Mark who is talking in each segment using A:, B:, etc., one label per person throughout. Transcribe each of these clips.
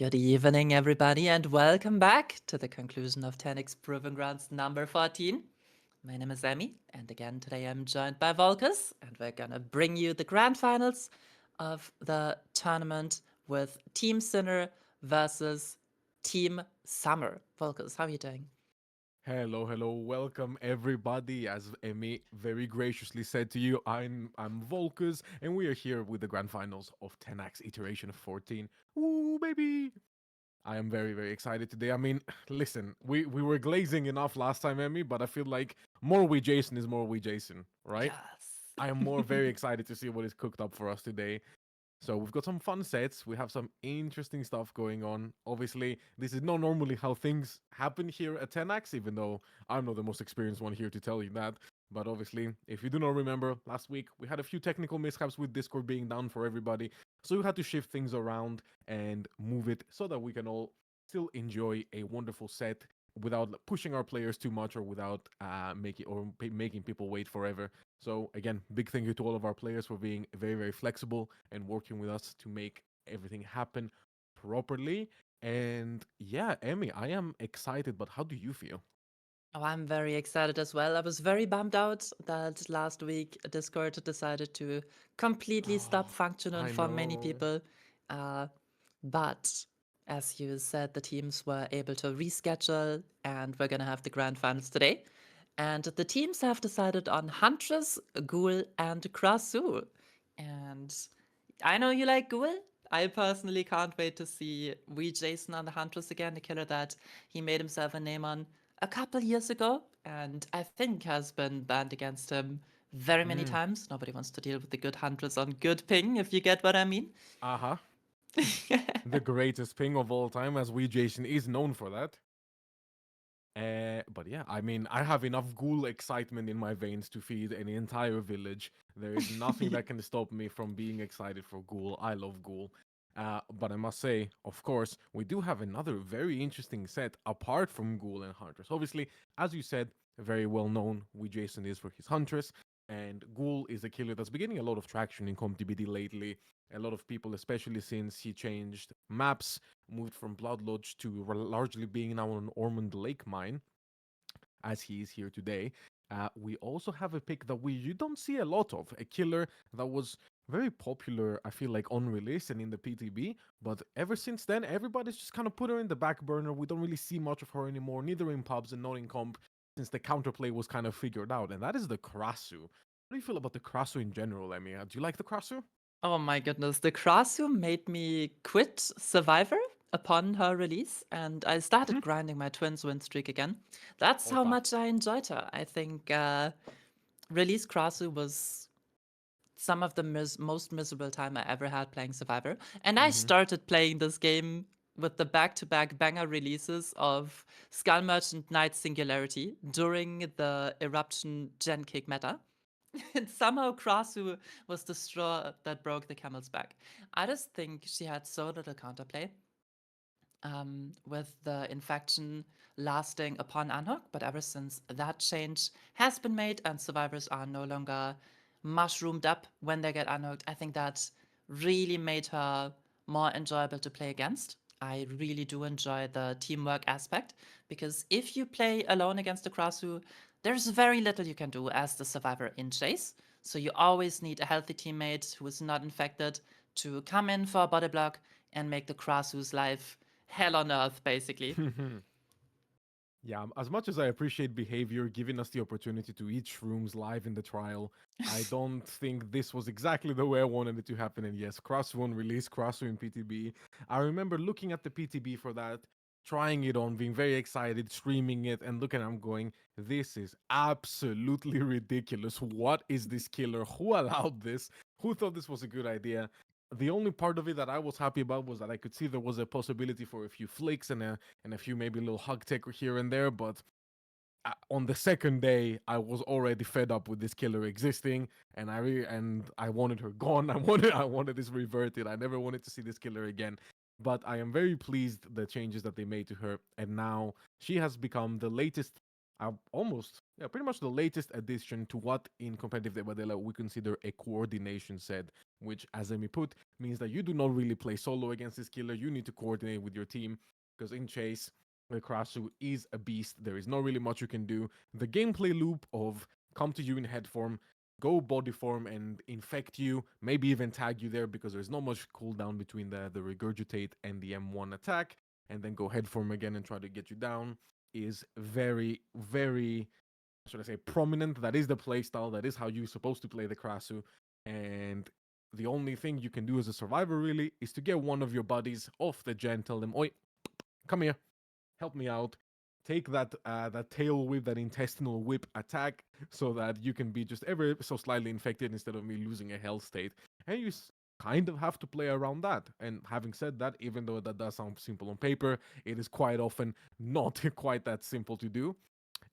A: Good evening, everybody, and welcome back to the conclusion of Tenax Proving Grounds number 14. My name is Emmy, and again, today I'm joined by Volkus, and we're gonna bring you the grand finals of the tournament with Team Sinner versus Team Summer. Volkus, how are you doing?
B: Hello, welcome everybody. As Emmy very graciously said to you, I'm Volkus, and we are here with the grand finals of Tenax Iteration 14. Ooh, baby! I am very excited today. I mean, listen, we were glazing enough last time, Emmy, but I feel like more we Jason is more we Jason, right?
A: Yes.
B: I am more very excited to see what is cooked up for us today. So we've got some fun sets. We have some interesting stuff going on. Obviously, this is not normally how things happen here at Tenax, even though I'm not the most experienced one here to tell you that. But obviously, if you do not remember, last week we had a few technical mishaps with Discord being down for everybody. So we had to shift things around and move it so that we can all still enjoy a wonderful set without pushing our players too much or without making people wait forever. So again, big thank you to all of our players for being very flexible and working with us to make everything happen properly. And yeah, Emmy, I am excited, but how do you feel?
A: Oh, I'm very excited as well. I was very bummed out that last week Discord decided to completely stop
B: Oh,
A: functioning
B: I
A: for many
B: know.
A: people. Uh, but as you said, the teams were able to reschedule, and we're going to have the grand finals today. And the teams have decided on Huntress, Ghoul, and Krasu. And I know you like Ghoul. I personally can't wait to see Wee Jason on the Huntress again, the killer that he made himself a name on a couple years ago, and I think has been banned against him very many
B: Mm,
A: times. Nobody wants to deal with the good Huntress on good ping, if you get what I mean.
B: uh-huh. The greatest ping of all time, as we Jason is known for that. But yeah, I mean, I have enough ghoul excitement in my veins to feed an entire village. There is nothing that can stop me from being excited for ghoul. I love ghoul. But I must say, of course, we do have another very interesting set apart from ghoul and huntress. Obviously, as you said, very well known, we Jason is for his huntress, and ghoul is a killer that's been getting a lot of traction in ComTBD lately. A lot of people, especially since he changed maps, moved from Blood Lodge to largely being now on Ormond Lake Mine, as he is here today. We also have a pick that we you don't see a lot of, a killer that was very popular, I feel like, on release and in the PTB, but ever since then, everybody's just kind of put her in the back burner. We don't really see much of her anymore, neither in pubs and not in comp, since the counterplay was kind of figured out, and that is the Krasu. What do you feel about the Krasu in general, Emmy? Do you like the Krasu?
A: Oh my goodness, the Krasu made me quit Survivor upon her release, and I started grinding my twins win streak again. That's how
B: Opa.
A: much I enjoyed her. I think release Krasu was some of the most miserable time I ever had playing Survivor. And I
B: Mm-hmm.
A: started playing this game with the back-to-back banger releases of Skull Merchant Knight Singularity during the Eruption Gen Kick meta. And somehow Krasu was the straw that broke the camel's back. I just think she had so little counterplay with the infection lasting upon unhook, but ever since that change has been made and survivors are no longer mushroomed up when they get unhooked, I think that really made her more enjoyable to play against. I really do enjoy the teamwork aspect because if you play alone against a Krasu, there's very little you can do as the survivor in chase. So you always need a healthy teammate who is not infected to come in for a body block and make the Krasu's life hell on earth, basically.
B: Yeah, as much as I appreciate behavior giving us the opportunity to eat shrooms live in the trial, I don't think this was exactly the way I wanted it to happen. And yes, Cross One released Cross in PTB. I remember looking at the PTB for that, trying it on, being very excited, streaming it, and looking at him going, this is absolutely ridiculous. What is this killer? Who allowed this? Who thought this was a good idea? The only part of it that I was happy about was that I could see there was a possibility for a few flicks and a few maybe little hug tech here and there. But on the second day, I was already fed up with this killer existing, and I wanted her gone. I wanted this reverted. I never wanted to see this killer again. But I am very pleased the changes that they made to her, and now she has become the latest almost, yeah, pretty much the latest addition to what in competitive Debadela we consider a coordination set, which, as Emi put, means that you do not really play solo against this killer. You need to coordinate with your team because in chase, the Krasu is a beast. There is not really much you can do. The gameplay loop of come to you in head form, go body form and infect you, maybe even tag you there because there's not much cooldown between the regurgitate and the M1 attack, and then go head form again and try to get you down is very, very, should I say, prominent. That is the playstyle. That is how you're supposed to play the Krasu. And the only thing you can do as a survivor really is to get one of your buddies off the gen, tell them, oi, come here, help me out. Take that tail whip, that intestinal whip attack, so that you can be just ever so slightly infected instead of me losing a health state. And you kind of have to play around that. And having said that, even though that does sound simple on paper, it is quite often not quite that simple to do.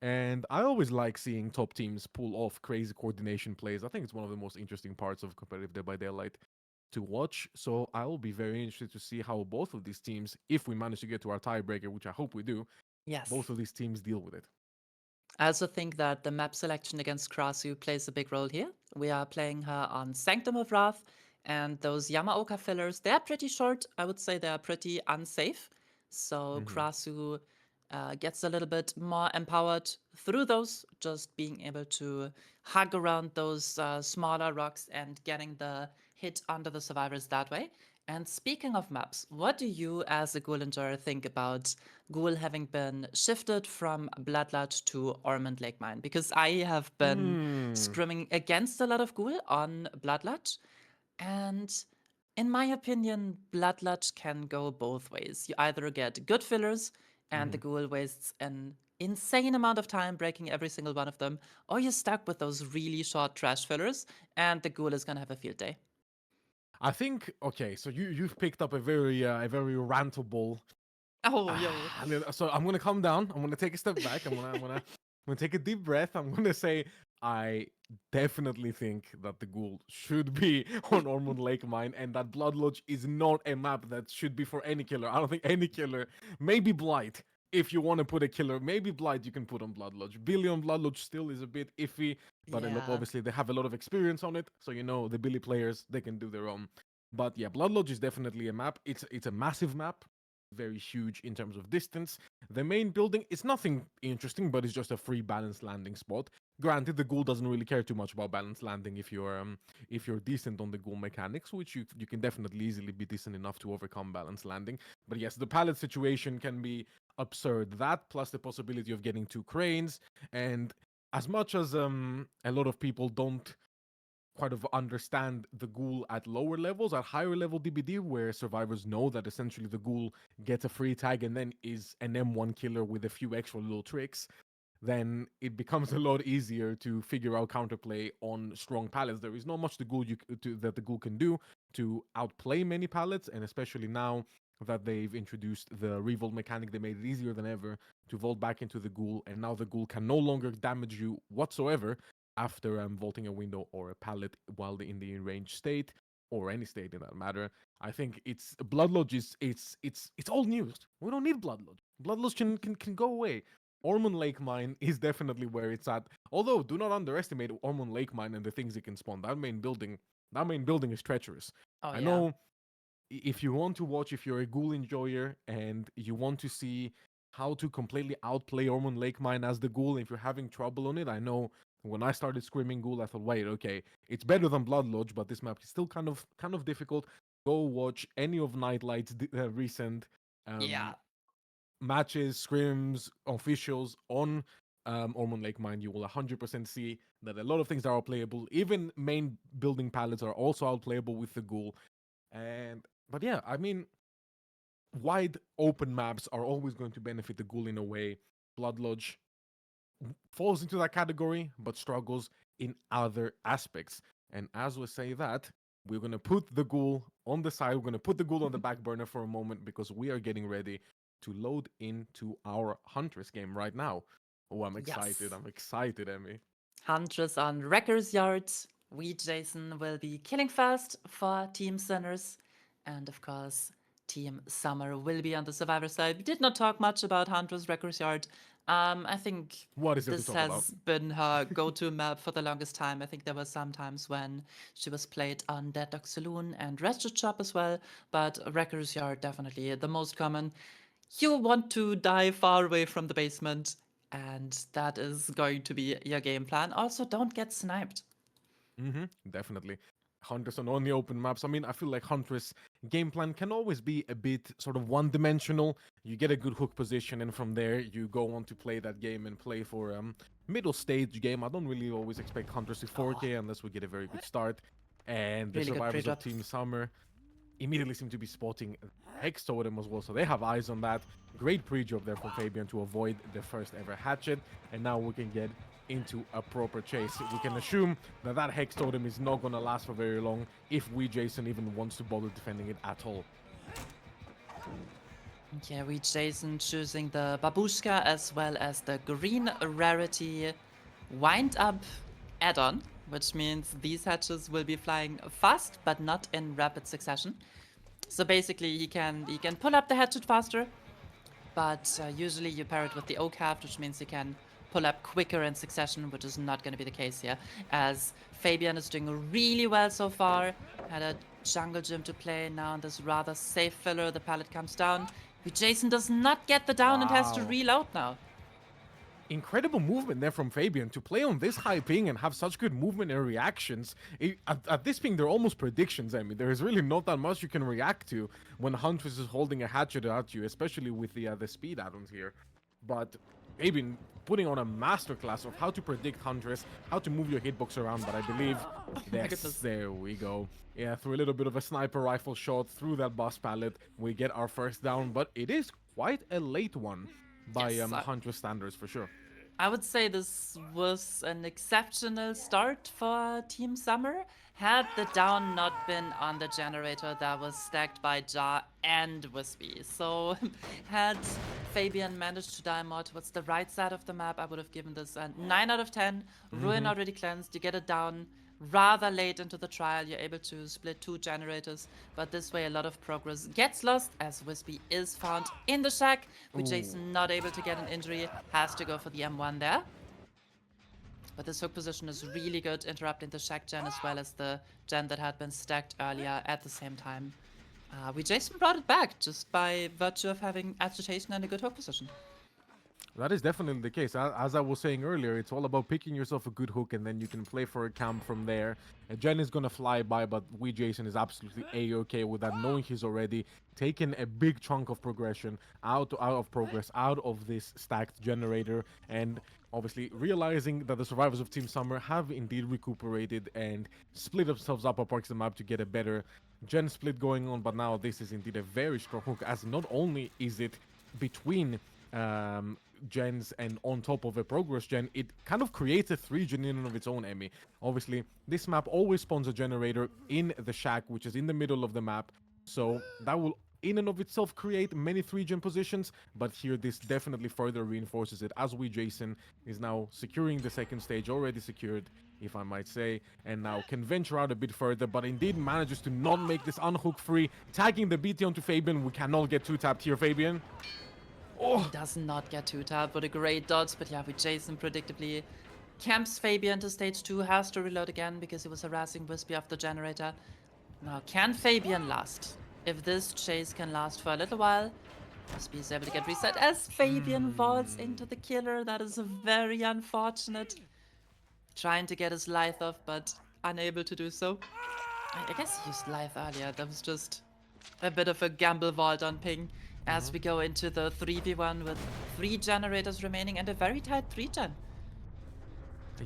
B: And I always like seeing top teams pull off crazy coordination plays. I think it's one of the most interesting parts of competitive Dead by Daylight to watch. So I will be very interested to see how both of these teams, if we manage to get to our tiebreaker, which I hope we do,
A: Yes.
B: both of these teams deal with it.
A: I also think that the map selection against Krasu plays a big role here. We are playing her on Sanctum of Wrath, and those Yamaoka fillers, they're pretty short. I would say they're pretty unsafe. So
B: Mm-hmm.
A: Krasu gets a little bit more empowered through those, just being able to hug around those smaller rocks and getting the hit onto the survivors that way. And speaking of maps, what do you as a Ghoul enjoyer think about Ghoul having been shifted from Bloodlodge to Ormond Lake Mine? Because I have been
B: Hmm.
A: scrimming against a lot of Ghoul on Bloodlodge, and in my opinion, Bloodlodge can go both ways. You either get good fillers, and the
B: Mm-hmm.
A: Ghoul wastes an insane amount of time breaking every single one of them, or you're stuck with those really short trash fillers, and the Ghoul is gonna have a field day.
B: I think okay, so you've picked up a very rantable.
A: Oh, yo.
B: So I'm gonna calm down. I'm gonna take a step back. I'm gonna take a deep breath. I'm gonna say I definitely think that the Ghoul should be on Ormond Lake Mine, and that Blood Lodge is not a map that should be for any killer. I don't think any killer, maybe Blight. If you want to put a killer, maybe Blight you can put on Blood Lodge. Billy on Blood Lodge still is a bit iffy, but look,
A: Yeah.
B: obviously they have a lot of experience on it, so you know the Billy players they can do their own. But yeah, Blood Lodge is definitely a map. It's a massive map, very huge in terms of distance. The main building is nothing interesting, but it's just a free balanced landing spot. Granted, the ghoul doesn't really care too much about balanced landing if you're decent on the ghoul mechanics, which you can definitely easily be decent enough to overcome balanced landing. But yes, the pallet situation can be absurd. That plus the possibility of getting two cranes, and as much as a lot of people don't quite of understand the ghoul at lower levels, at higher level DBD, where survivors know that essentially the ghoul gets a free tag and then is an M1 killer with a few extra little tricks, then it becomes a lot easier to figure out counterplay on strong pallets. There is not much that the ghoul can do to outplay many pallets, and especially now that they've introduced the revolt mechanic, they made it easier than ever to vault back into the ghoul, and now the ghoul can no longer damage you whatsoever after vaulting a window or a pallet while in the range state, or any state in that matter. I think it's Blood Lodge is it's old news. We don't need Blood Lodge. Blood Lodge can go away. Ormond Lake Mine is definitely where it's at. Although, do not underestimate Ormond Lake Mine and the things it can spawn. That main building is treacherous.
A: Oh,
B: I
A: yeah.
B: know if you want to watch, if you're a ghoul enjoyer and you want to see how to completely outplay Ormond Lake Mine as the ghoul, if you're having trouble on it, I know when I started screaming ghoul, I thought, wait, okay, it's better than Blood Lodge, but this map is still kind of difficult. Go watch any of Nightlight's recent
A: Yeah.
B: um, matches, scrims, officials on Ormond Lake Mine. You will 100% see that a lot of things are outplayable. Even main building palettes are also outplayable with the ghoul. And but yeah, I mean, wide open maps are always going to benefit the ghoul in a way. Blood Lodge falls into that category, but struggles in other aspects. And as we say that, we're gonna put the ghoul on the side. We're gonna put the ghoul on the back burner for a moment because we are getting ready to load into our Huntress game right now. Oh, I'm excited!
A: Yes.
B: I'm excited, Emmy.
A: Huntress on Wrecker's Yard. We, Jason, will be killing fast for Team Sinners. And of course, Team Summer will be on the Survivor side. We did not talk much about Huntress Wrecker's Yard. I think
B: What is there to
A: this
B: talk about?
A: has been her go-to map for the longest time. I think there were some times when she was played on Dead Dog Saloon and Ratchet Shop as well, but Wrecker's Yard definitely the most common. You want to die far away from the basement, and that is going to be your game plan. Also, don't get sniped.
B: Definitely. Huntress on the open maps. I mean, I feel like Huntress game plan can always be a bit sort of one-dimensional. You get a good hook position, and from there you go on to play that game and play for middle stage game. I don't really always expect Huntress to 4K unless we get a very good start. And the
A: Really good
B: survivors of
A: pre-drop.
B: Team Summer immediately seem to be spotting Hex Totem as well, so they have eyes on that. Great pre-job there from Fabian to avoid the first ever hatchet, and now we can get into a proper chase. We can assume that that Hex Totem is not going to last for very long if we Jason even wants to bother defending it at all.
A: Yeah, we Jason choosing the Babushka as well as the green rarity wind up add-on, which means these hatches will be flying fast but not in rapid succession. So basically he can pull up the hatchet faster, but usually you pair it with the oak haft, which means you can pull up quicker in succession, which is not going to be the case here, as Fabian is doing really well so far. Had a jungle gym to play, now on this rather safe filler, the pallet comes down. Jason does not get the down and has to
B: Wow.
A: reload now.
B: Incredible movement there from Fabian to play on this high ping and have such good movement and reactions. At this ping, they're almost predictions. I mean, there is really not that much you can react to when Huntress is holding a hatchet at you, especially with the speed add-ons here. But Fabian putting on a masterclass of how to predict Huntress, how to move your hitbox around. But I believe, yes, there we go. Yeah, through a little bit of a sniper rifle shot through that boss pallet, we get our first down. But it is quite a late one by
A: Yes,
B: Huntress standards for sure.
A: I would say this was an exceptional start for Team Summer. Had the down not been on the generator that was stacked by Ja and Wispy. So, had Fabian managed to die more towards the right side of the map, I would have given this a 9 out of 10. Ruin already cleansed, you get it down rather late into the trial. You're able to split 2 generators, but this way a lot of progress gets lost as Wispy is found in the shack, with Jason not able to get an injury, has to go for the M1 there. But this hook position is really good, interrupting the shack gen as well as the gen that had been stacked earlier at the same time. We Jason brought it back just by virtue of having agitation and a good hook position.
B: That is definitely the case. As I was saying earlier, it's all about picking yourself a good hook and then you can play for a camp from there. Jen is going to fly by, but Jason is absolutely A-okay with that, knowing he's already taken a big chunk of progression out of this stacked generator, and obviously realizing that the survivors of Team Summer have indeed recuperated and split themselves up apart the map to get a better gen split going on. But now this is indeed a very strong hook, as not only is it between gens and on top of a progress gen, it kind of creates a 3-gen in and of its own, Emmy. Obviously, this map always spawns a generator in the shack, which is in the middle of the map, so that will in and of itself create many 3-gen positions, but here this definitely further reinforces it, as Jason is now securing the second stage, already secured, if I might say, and now can venture out a bit further, but indeed manages to not make this unhook free, tagging the BT onto Fabian. We cannot get 2-tapped here, Fabian.
A: He does not get 2-tapped, but a great dodge. But yeah, with Jason predictably camps Fabian to stage 2, has to reload again because he was harassing Wispy off the generator. Now, can Fabian last? If this chase can last for a little while, Wispy is able to get reset as Fabian vaults into the killer. That is very unfortunate. Trying to get his Lithe off, but unable to do so. I guess he used Lithe earlier. That was just a bit of a gamble vault on ping. As we go into the 3v1 with 3 generators remaining and a very tight 3-gen.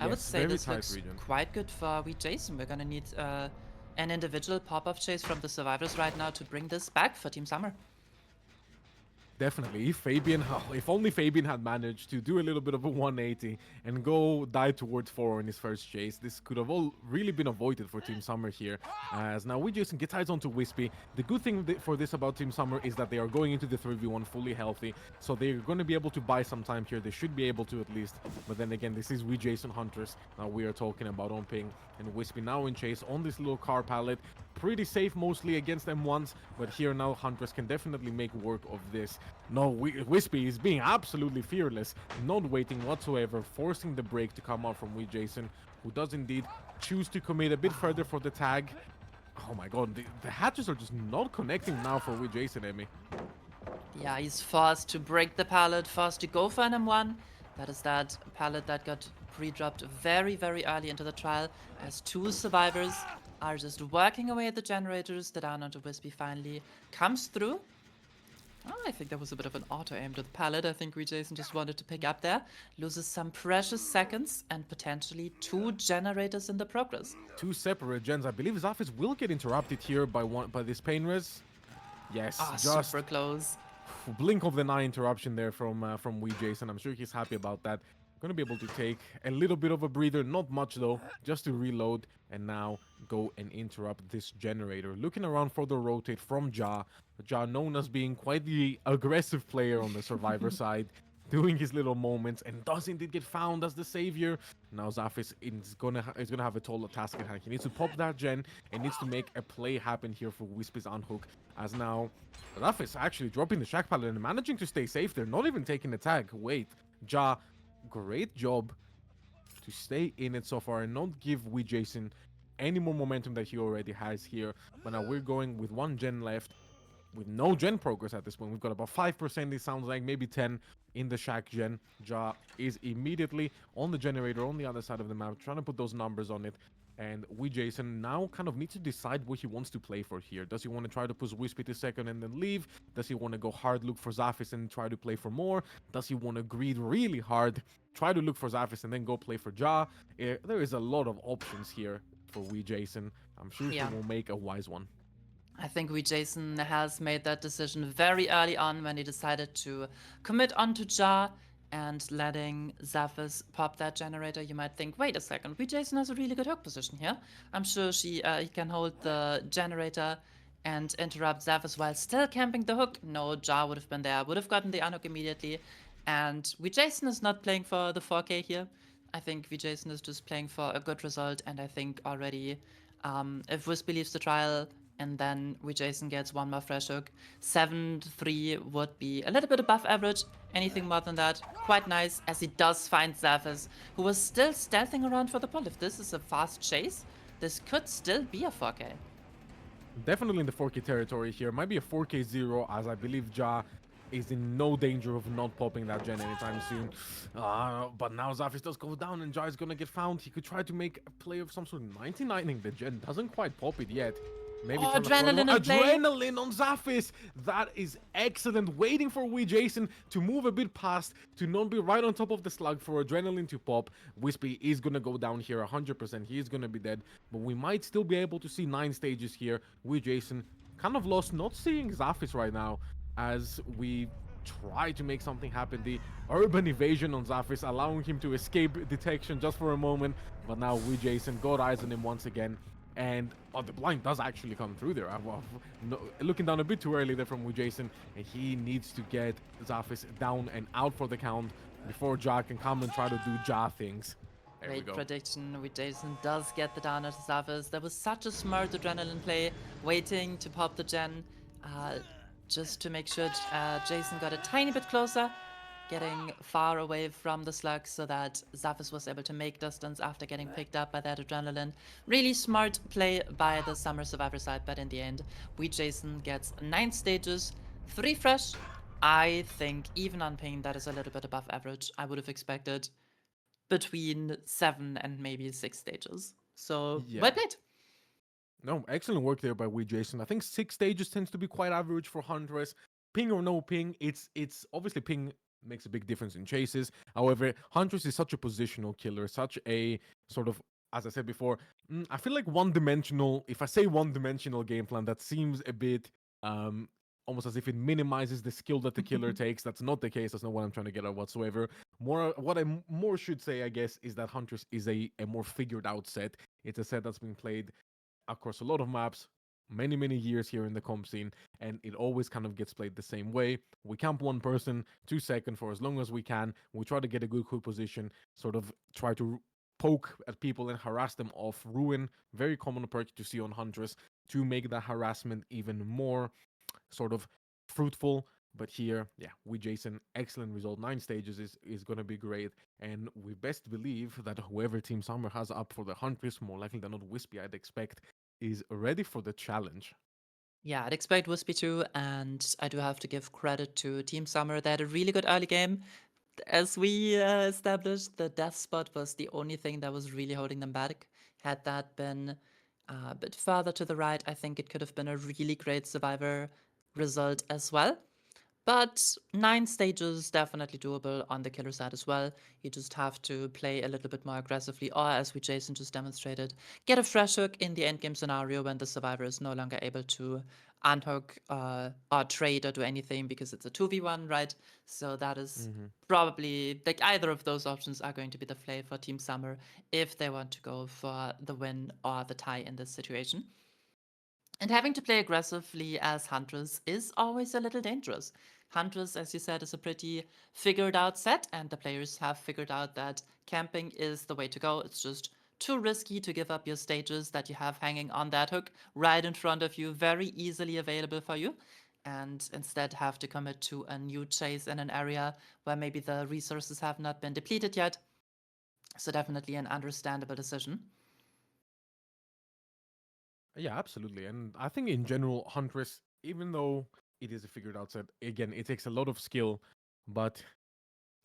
A: I would say this looks quite good for Jason. We're gonna need an individual pop-up chase from the survivors right now to bring this back for Team Summer.
B: Definitely. If only Fabian had managed to do a little bit of a 180 and go die towards 4 in his first chase, this could have all really been avoided for Team Summer here. As now Jason gets eyes onto Wispy. The good thing for this about Team Summer is that they are going into the 3v1 fully healthy, so they're going to be able to buy some time here. They should be able to at least. But then again, this is Jason Huntress. Now we are talking about on ping, and Wispy now in chase on this little car pallet, pretty safe mostly against M1s, but here now Huntress can definitely make work of this. No, Wispy is being absolutely fearless, not waiting whatsoever, forcing the break to come out from Wee Jason, who does indeed choose to commit a bit further
A: Wow.
B: for the tag. Oh my god, the hatches are just not connecting now for Wee Jason, Emmy.
A: Yeah, he's forced to break the pallet, forced to go for an M1. That is that pallet that got pre-dropped very, very early into the trial, as two survivors are just working away at the generators. The down onto Wispy finally comes through. Oh, I think that was a bit of an auto-aim to the pallet. I think Jason just wanted to pick up there. Loses some precious seconds and potentially two generators in the progress.
B: Two separate gens. I believe Zafis will get interrupted here by this pain res. Yes,
A: Ah,
B: just
A: super close.
B: blink of an eye interruption there from Wee Jason. I'm sure he's happy about that. Gonna be able to take a little bit of a breather, not much though, just to reload and now go and interrupt this generator. Looking around for the rotate from Ja. Ja known as being quite the aggressive player on the survivor side, doing his little moments and does indeed get found as the savior. Now Zafis is gonna have a tall task at hand. He needs to pop that gen and needs to make a play happen here for Wispy's unhook. As now Zafis actually dropping the shack pallet and managing to stay safe. They're not even taking the tag. Wait, Ja, great job to stay in it so far and not give Wee Jason any more momentum that he already has here. But now we're going with one gen left with no gen progress at this point. We've got about 5%, it sounds like, maybe 10 in the shack gen. Ja is immediately on the generator on the other side of the map, trying to put those numbers on it. And Wee Jason now kind of needs to decide what he wants to play for here. Does he want to try to push Wispy to second and then leave? Does he want to go hard look for Zafis and try to play for more? Does he want to greed really hard, try to look for Zafis and then go play for Ja? There is a lot of options here for Wee Jason. I'm sure he
A: Yeah.
B: will make a wise one.
A: I think Jason has made that decision very early on when he decided to commit onto Ja and letting Zaphis pop that generator. You might think, wait a second, Jason has a really good hook position here. I'm sure he can hold the generator and interrupt Zaphis while still camping the hook. No, Ja would have been there, would have gotten the unhook immediately. And Jason is not playing for the 4K here. I think Jason is just playing for a good result, and I think already if Wispy leaves the trial and then Jason gets one more fresh hook, 7-3 would be a little bit above average. Anything more than that, quite nice, as he does find Zaphis, who was still stealthing around for the pull. If this is a fast chase, this could still be a 4K.
B: Definitely in the 4K territory here. Might be a 4K 0, as I believe Ja is in no danger of not popping that gen anytime soon. But now Zafis does go down and Ja is gonna get found. He could try to make a play of some sort of 99ing the gen. Doesn't quite pop it yet. Maybe
A: Oh,
B: trying to throw
A: adrenaline in play.
B: adrenaline on Zafis. That is excellent. Waiting for Wee Jason to move a bit past, to not be right on top of the slug for adrenaline to pop. Wispy is gonna go down here 100%. He is gonna be dead. But we might still be able to see 9 stages here. Wee Jason kind of lost not seeing Zafis right now as we try to make something happen. The urban evasion on Zafis, allowing him to escape detection just for a moment. But now Wee Jason got eyes on him once again. And the blind does actually come through there. Looking down a bit too early there from Wee Jason. And he needs to get Zafis down and out for the count before Ja can come and try to do Ja things. There we
A: Great
B: go.
A: prediction. Jason does get the down at the surface. That was such a smart adrenaline play, waiting to pop the gen, just to make sure Jason got a tiny bit closer, getting far away from the slug so that Zaphis was able to make distance after getting picked up by that adrenaline. Really smart play by the Summer Survivor side, but in the end, Jason gets 9 stages, 3 fresh. I think even on ping, that is a little bit above average. I would have expected between 7 and maybe 6 stages. So, well
B: Yeah.
A: played.
B: No, excellent work there by Wee Jason. I think 6 stages tends to be quite average for Huntress. Ping or no ping, it's obviously ping makes a big difference in chases. However, Huntress is such a positional killer, such a sort of, as I said before, I feel like one-dimensional. If I say one-dimensional game plan, that seems a bit um almost as if it minimizes the skill that the killer takes. That's not the case. That's not what I'm trying to get at whatsoever. More, what I more should say, I guess, is that Huntress is a more figured out set. It's a set that's been played across a lot of maps, many years here in the comp scene, and it always kind of gets played the same way. We camp one person 2 seconds for as long as we can. We try to get a good hook position, sort of try to poke at people and harass them off. Ruin, very common perk to see on Huntress. to make that harassment even more sort of fruitful. But here, yeah, with Jason, excellent result. 9 stages is going to be great. And we best believe that whoever Team Summer has up for the Huntress, more likely than not Wispy, I'd expect, is ready for the challenge.
A: Yeah, I'd expect Wispy too, and I do have to give credit to Team Summer. They had a really good early game. As we established, the death spot was the only thing that was really holding them back. Had that been a bit further to the right, I think it could have been a really great Survivor result as well. But 9 stages definitely doable on the killer side as well. You just have to play a little bit more aggressively, or as we Jason just demonstrated, get a fresh hook in the endgame scenario when the survivor is no longer able to unhook or trade or do anything because it's a 2v1, right? So that is
B: Mm-hmm.
A: probably like either of those options are going to be the play for Team Summer if they want to go for the win or the tie in this situation. And having to play aggressively as Huntress is always a little dangerous. Huntress, as you said, is a pretty figured out set, and the players have figured out that camping is the way to go. It's just too risky to give up your stages that you have hanging on that hook right in front of you, very easily available for you, and instead have to commit to a new chase in an area where maybe the resources have not been depleted yet. So, definitely an understandable decision.
B: Yeah, absolutely. And I think in general, Huntress, even though it is a figured out set, again, it takes a lot of skill, but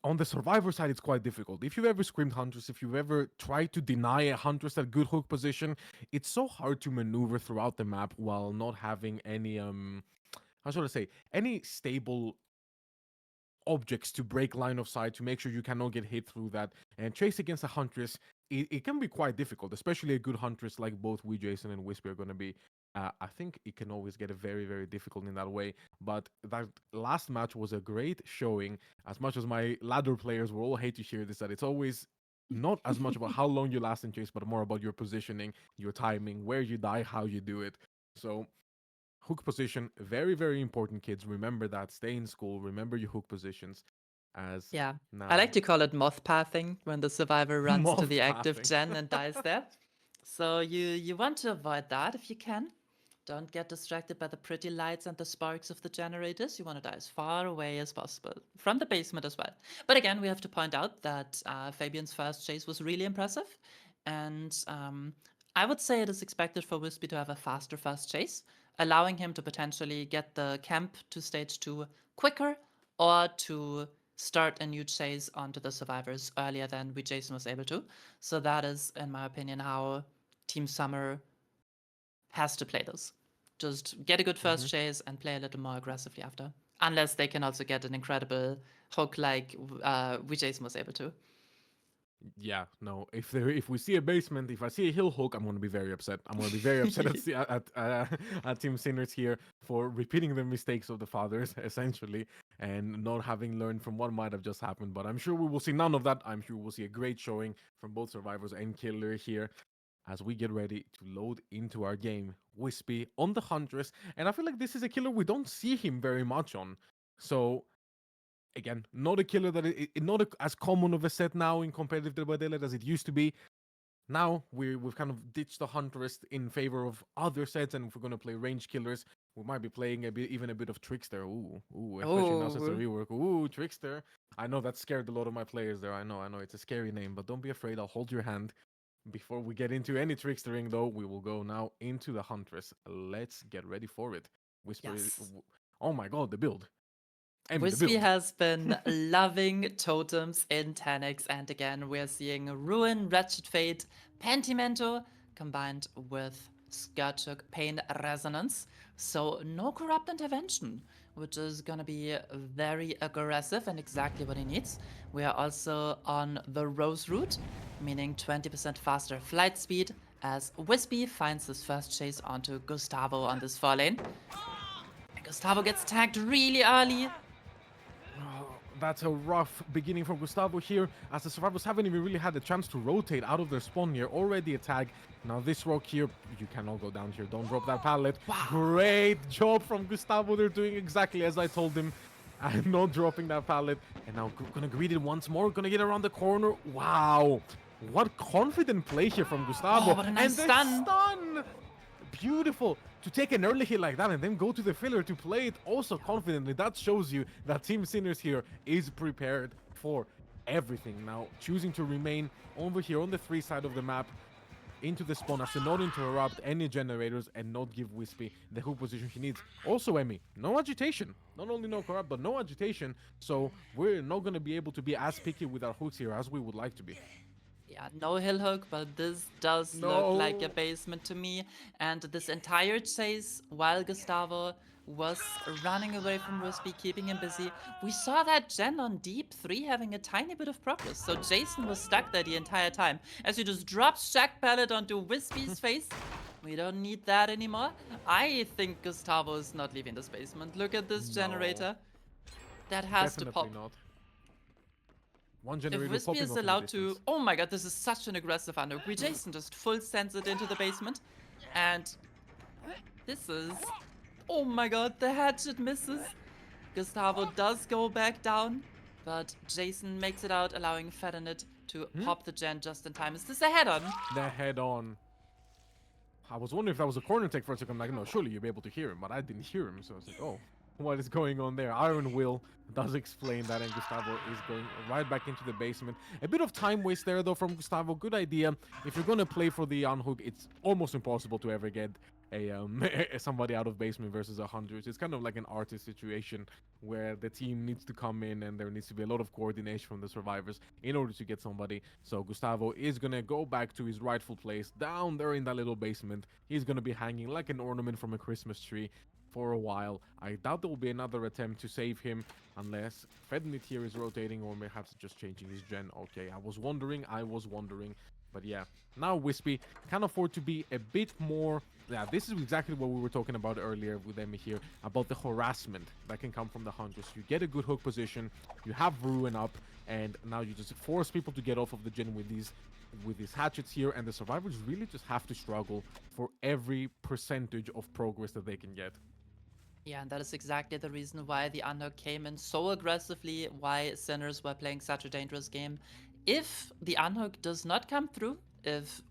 B: on the survivor side, it's quite difficult. If you've ever screamed Huntress, if you've ever tried to deny a Huntress that good hook position, it's so hard to maneuver throughout the map while not having any how should I say, any stable objects to break line of sight to make sure you cannot get hit through that. And chase against a Huntress, it can be quite difficult, especially a good Huntress like both we, Jason, and Wispy are going to be. I think it can always get very, very difficult in that way. But that last match was a great showing. As much as my ladder players will all hate to hear this, that it's always not as much about how long you last in chase, but more about your positioning, your timing, where you die, how you do it. So hook position, very, very important, kids. Remember that. Stay in school. Remember your hook positions. As
A: Yeah. I like
B: now,
A: to call it moth pathing when the survivor runs to
B: moth
A: the active
B: pathing.
A: gen and dies there. So you want to avoid that if you can. Don't get distracted by the pretty lights and the sparks of the generators. You want to die as far away as possible from the basement as well. But again, we have to point out that Fabian's first chase was really impressive, and I would say it is expected for Wispy to have a faster first chase, allowing him to potentially get the camp to stage 2 quicker or to start a new chase onto the survivors earlier than we Jason was able to. So that is, in my opinion, how Team Summer has to play this. Just get a good
B: Hmm.
A: first chase and play a little more aggressively after. Unless they can also get an incredible hook like Jason was able to.
B: Yeah, no. If we see a basement, if I see a hill hook, I'm gonna be very upset. I'm gonna be very upset at Team Sinners here for repeating the mistakes of the fathers, essentially, and not having learned from what might have just happened. But I'm sure we will see none of that. I'm sure we'll see a great showing from both survivors and killer here as we get ready to load into our game. Wispy on the Huntress, and I feel like this is a killer we don't see him very much on. So again, not a killer that not as common of a set now in competitive Derbadele as it used to be. Now we've kind of ditched the Huntress in favor of other sets, and if we're gonna play range killers, we might be playing a bit, even a bit of Trickster. Ooh, especially now since the
A: Oh,
B: rework. Ooh, Trickster. I know that scared a lot of my players there. I know, it's a scary name, but don't be afraid. I'll hold your hand. Before we get into any trickstering, though, we will go now into the Huntress. Let's get ready for it. Whisper.
A: yes.
B: Oh my god, the build. Emmy, the
A: Wispy
B: build.
A: has been loving totems in Tenax, and again, we're seeing Ruin, Wretched Fate, Pentimento combined with Scourgehook Pain Resonance. So, no Corrupt Intervention, which is gonna be very aggressive and exactly what he needs. We are also on the Rose route, meaning 20% faster flight speed, as Wispy finds his first chase onto Gustavo on this 4 lane. And Gustavo gets tagged really early.
B: That's a rough beginning from Gustavo here, as the survivors haven't even really had the chance to rotate out of their spawn here. Already a tag. Now this rock here, you cannot go down here. Don't drop that pallet.
A: Wow.
B: Great job from Gustavo. They're doing exactly as I told them. I'm not dropping that pallet. And now gonna greet it once more. Gonna get around the corner. Wow. What confident play here from Gustavo.
A: Oh, what a
B: And
A: nice
B: the
A: stun.
B: stun. Beautiful. to take an early hit like that and then go to the filler to play it also confidently, that shows you that Team Sinners here is prepared for everything. Now, choosing to remain over here on the 3 side of the map into the spawn as to not interrupt any generators and not give Wispy the hook position he needs. Also, Emmy, no agitation. Not only no corrupt, but no agitation, so we're not going to be able to be as picky with our hooks here as we would like to be.
A: Yeah, no hill hook, but this does look like a
B: No.
A: basement to me. And this entire chase, while Gustavo was running away from Wispy, keeping him busy, we saw that Gen on deep 3 having a tiny bit of progress. So Jason was stuck there the entire time. As he just drops Shack Pallet onto Wispy's face. We don't need that anymore. I think Gustavo is not leaving this basement. Look at this
B: No.
A: generator. That has to
B: Definitely
A: pop.
B: not. One
A: If
B: generator
A: Wispy
B: popping
A: is
B: off in the
A: allowed to...
B: distance.
A: Oh my god, this is such an aggressive unhook. We Jason just full sends it into the basement. And this is... Oh my god, the hatchet misses. Gustavo does go back down. But Jason makes it out, allowing Fedinit to pop the gen just in time. Is this a head-on?
B: The head-on. I was wondering if that was a corner take for a second. I'm like, no, surely you'll be able to hear him, but I didn't hear him, so I was like, oh, what is going on there? Iron Will does explain that, and Gustavo is going right back into the basement. A bit of time waste there, though, from Gustavo. Good idea. If you're going to play for the unhook, it's almost impossible to ever get somebody out of basement versus 100. It's kind of like an artist situation where the team needs to come in and there needs to be a lot of coordination from the survivors in order to get somebody. So Gustavo is gonna go back to his rightful place down there in that little basement. He's gonna be hanging like an ornament from a Christmas tree for a while. I doubt there will be another attempt to save him unless Fednit here is rotating or perhaps just changing his gen. Okay, I was wondering. But yeah, now Wispy can afford to be a bit more... Yeah, this is exactly what we were talking about earlier with Emmy here, about the harassment that can come from the Hunters. You get a good hook position, you have Ruin up, and now you just force people to get off of the gen with these hatchets here, and the survivors really just have to struggle for every percentage of progress that they can get.
A: Yeah, and that is exactly the reason why the unhook came in so aggressively, why Sinners were playing such a dangerous game. If the unhook does not come through, if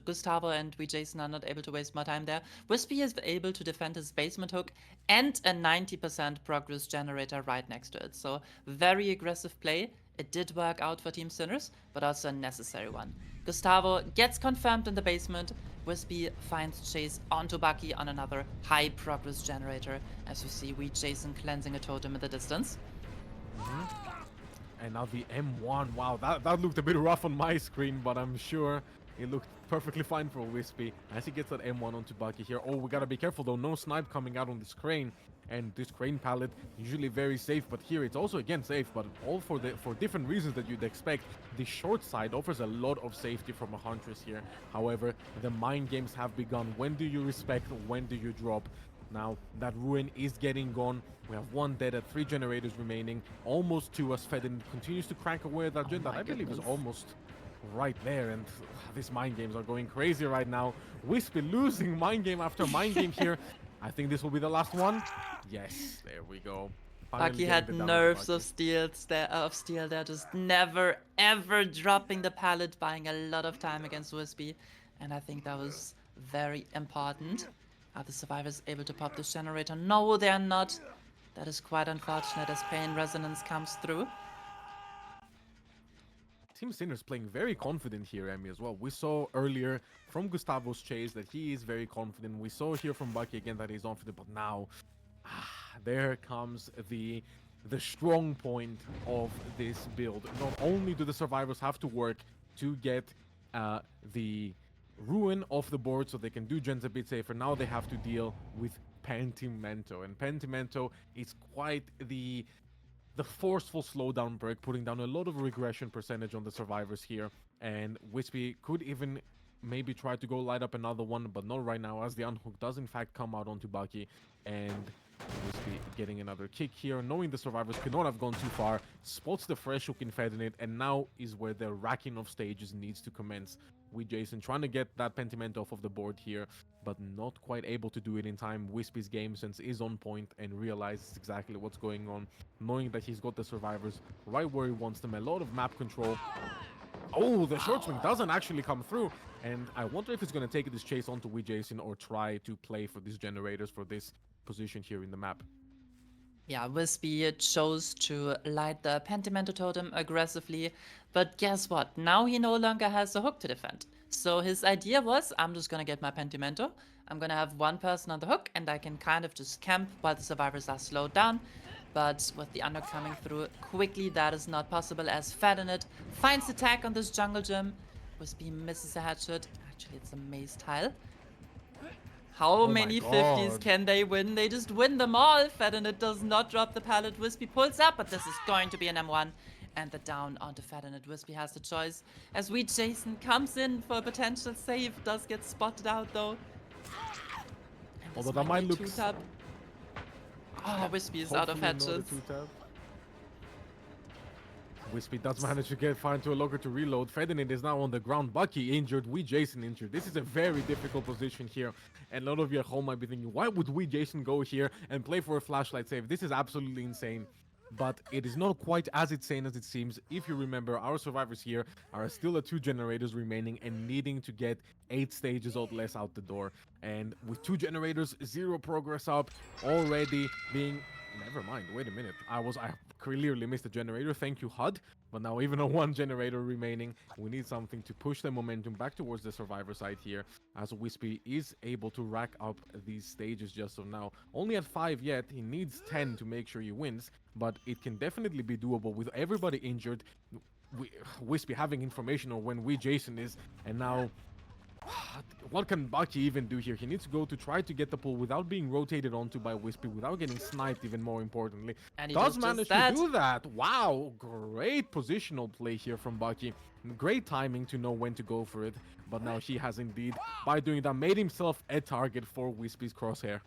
A: Gustavo and we Jason are not able to waste more time there, Wispy is able to defend his basement hook and a 90% progress generator right next to it. So very aggressive play. It did work out for Team Sinners, but also a necessary one. Gustavo gets confirmed in the basement. Wispy finds Chase onto Bucky on another high progress generator. As you see, we Jason cleansing a totem in the distance.
B: And now the M1. Wow, that looked a bit rough on my screen, but I'm sure it looked perfectly fine for Wispy as he gets that M1 onto Bucky here. Oh, we gotta be careful though. No snipe coming out on this crane. And this crane pallet, usually very safe, but here it's also again safe, but all for different reasons that you'd expect. The short side offers a lot of safety from a Huntress here. However, the mind games have begun. When do you respect? When do you drop? Now, that Ruin is getting gone. We have one dead at 3 generators remaining. Almost 2 as Fedin continues to crank away at that gen that I believe is almost right there. And these mind games are going crazy right now. Wispy losing mind game after mind game here. I think this will be the last one. Yes, there we go. Finally
A: Bucky
B: getting
A: had
B: the down
A: nerves
B: Bucky.
A: of steel there, just never ever dropping the pallet, buying a lot of time against Wispy. And I think that was very important. Are the survivors able to pop this generator? No, they are not. That is quite unfortunate as pain resonance comes through.
B: Team Sinners playing very confident here, Emmy, as well. We saw earlier from Gustavo's chase that he is very confident. We saw here from Bucky again that he's confident, but now there comes the strong point of this build. Not only do the survivors have to work to get the Ruin off the board so they can do gens a bit safer, now they have to deal with Pentimento. And Pentimento is quite the forceful slowdown break, putting down a lot of regression percentage on the survivors here. And Wispy could even maybe try to go light up another one, but not right now, as the unhook does in fact come out onto Bucky. And Wispy getting another kick here, knowing the survivors could not have gone too far, spots the fresh hook in Fedinit, and now is where the racking of stages needs to commence. With Jason trying to get that Pentiment off of the board here, but not quite able to do it in time. Wispy's game sense is on point and realizes exactly what's going on, knowing that he's got the survivors right where he wants them. A lot of map control Oh, the short swing doesn't actually come through. And I wonder if it's going to take this chase onto Jason or try to play for these generators for this position here in the map.
A: Yeah, Wispy chose to light the Pentimento Totem aggressively, but guess what? Now he no longer has a hook to defend. So his idea was, I'm just gonna get my Pentimento, I'm gonna have one person on the hook, and I can kind of just camp while the survivors are slowed down. But with the underhook coming through quickly, that is not possible as Fadinit finds attack on this jungle gym. Wispy misses a headshot. Actually, it's a maze tile. How
B: Oh my
A: many 50s
B: god.
A: can they win? They just win them all. Fadinit does not drop the pallet. Wispy pulls up, but this is going to be an M1. And the down onto Fadinit. Wispy has the choice. As Jason comes in for a potential save. Does get spotted out though. And
B: Although
A: this
B: that
A: might
B: might
A: be
B: look...
A: two-tap. Oh, Wispy is out of
B: Hopefully not a
A: hatches.
B: two-tap. Wispy does manage to find to a locker to reload. Fedinid is now on the ground. Bucky injured. Jason injured. This is a very difficult position here. And a lot of you at home might be thinking, why would Jason go here and play for a flashlight save? This is absolutely insane. But it is not quite as insane as it seems. If you remember, our survivors here are still at 2 generators remaining and needing to get 8 stages or less out the door. And with 2 generators, 0 progress up, already being... Never mind, wait a minute. I clearly missed a generator. Thank you, HUD. But now even on 1 generator remaining, we need something to push the momentum back towards the survivor side here, as Wispy is able to rack up these stages just of now. Only at 5 yet, he needs 10 to make sure he wins, but it can definitely be doable with everybody injured, Wispy having information on when Jason is, and now... What can Bucky even do here? He needs to go to try to get the pull without being rotated onto by Wispy, without getting sniped even more importantly.
A: And he
B: Does
A: does
B: manage
A: just that.
B: to do that. Wow, great positional play here from Bucky. Great timing to know when to go for it. But now he has indeed, by doing that, made himself a target for Wispy's crosshair.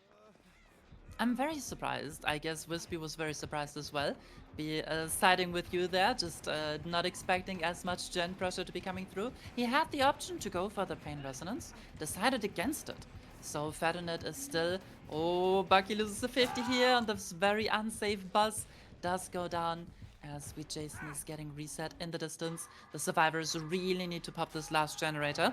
A: I'm very surprised. I guess Wispy was very surprised as well. Be siding with you there, just not expecting as much gen pressure to be coming through. He had the option to go for the Pain Resonance, decided against it. So Fadinit is still... Oh, Bucky loses a 50 here on this very unsafe buzz. Does go down as Jason is getting reset in the distance. The survivors really need to pop this last generator.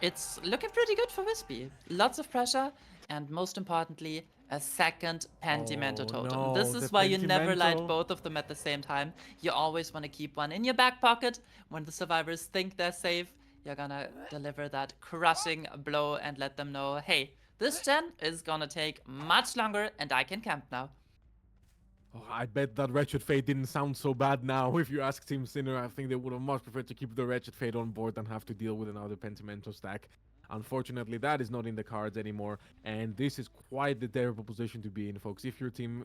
A: It's looking pretty good for Wispy. Lots of pressure, and most importantly, a second Pentimento Totem.
B: No,
A: This
B: the
A: is why you never light
B: Pentimento.
A: both of them at the same time. You always want to keep one in your back pocket. When the survivors think they're safe, you're gonna deliver that crushing blow and let them know, hey, this gen is gonna take much longer and I can camp now.
B: Oh, I bet that Wretched Fate didn't sound so bad now. If you ask Team Sinner, I think they would have much preferred to keep the Wretched Fate on board than have to deal with another Pentimento stack. Unfortunately, that is not in the cards anymore, and this is quite the terrible position to be in, folks. If your team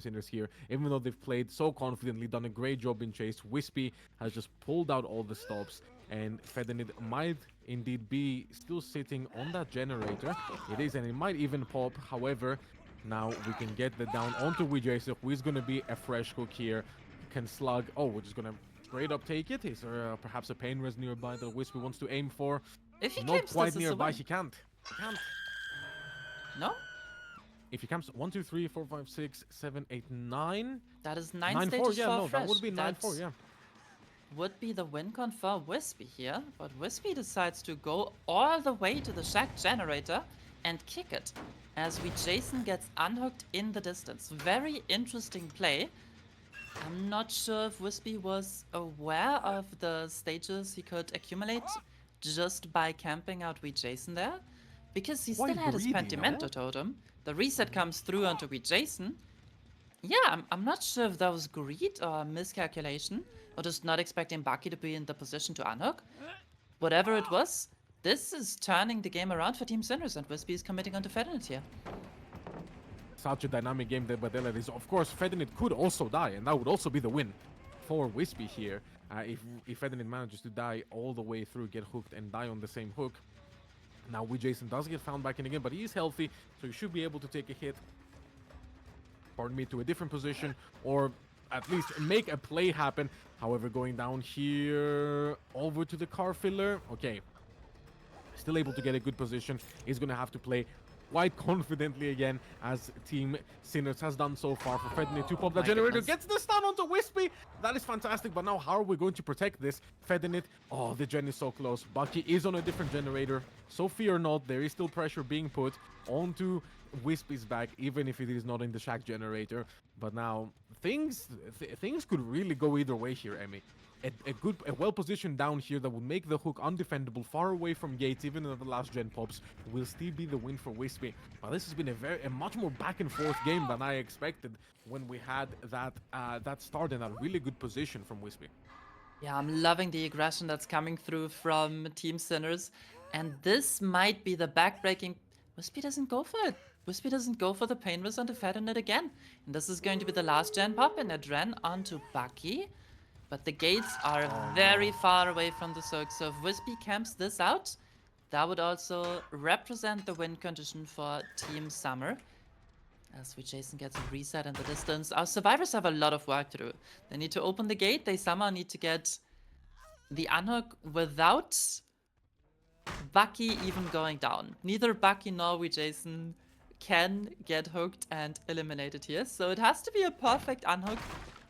B: Sinners here, even though they've played so confidently, done a great job in chase, Wispy has just pulled out all the stops, and Fedinid might indeed be still sitting on that generator. It is, and it might even pop. However, now we can get the down onto Jason, who is going to be a fresh hook here. Can slug. Oh, we're just going to straight up take it. Is there perhaps a pain res nearby that Wispy wants to aim for?
A: If he
B: Not
A: camps,
B: quite
A: this is a
B: nearby.
A: win.
B: He can't. He can't.
A: No?
B: If he camps 1, 2, 3, 4, 5, 6, 7, 8, 9.
A: That is 9
B: 9, 4.
A: stages
B: Yeah,
A: for
B: no,
A: fresh.
B: that would be 9, 4. Yeah.
A: Would be the win con for Wispy here, but Wispy decides to go all the way to the shack generator and kick it, as Jason gets unhooked in the distance. Very interesting play. I'm not sure if Wispy was aware of the stages he could accumulate just by camping out Jason there, because he still
B: Quite
A: had his
B: greedy, no?
A: Pentimento Totem. The reset comes through onto Jason. Yeah, I'm not sure if that was greed or miscalculation, or just not expecting Bucky to be in the position to unhook. Whatever it was, this is turning the game around for Team Sinners, and Wispy is committing onto Fedinit here.
B: Such a dynamic game that Badella is. Of course, Fedinid could also die, and that would also be the win for Wispy here. If Fedinid manages to die all the way through, get hooked, and die on the same hook. Now, Jason does get found back in again, but he is healthy, so he should be able to take a hit. Pardon me, to a different position, or at least make a play happen. However, going down here over to the car filler. Okay. Still able to get a good position. He's going to have to play quite confidently again, as Team Sinners has done so far. For Fedinit to
A: Oh
B: pop that
A: my
B: generator,
A: goodness.
B: gets the stun onto Wispy. That is fantastic, but now how are we going to protect this? Fedinit, oh, the gen is so close. Bucky is on a different generator, so fear not, there is still pressure being put onto Wispy's back, even if it is not in the Shack generator. But now things could really go either way here, Emmy. A well positioned down here that would make the hook undefendable, far away from gates, even if the last gen pops, will still be the win for Wispy. But this has been a much more back and forth game than I expected when we had that start in a really good position from Wispy.
A: Yeah, I'm loving the aggression that's coming through from Team Sinners. And this might be the backbreaking. Wispy doesn't go for it. Wispy doesn't go for the pain wrist onto Fedinit again. And this is going to be the last gen pop, and it ran onto Bucky. But the gates are
B: Oh
A: very
B: no.
A: far away from the circle. So if Wispy camps this out, that would also represent the win condition for Team Summer. As we Jason gets a reset in the distance. Our survivors have a lot of work to do. They need to open the gate. They somehow need to get the unhook without Bucky even going down. Neither Bucky nor we Jason can get hooked and eliminated here. So it has to be a perfect unhook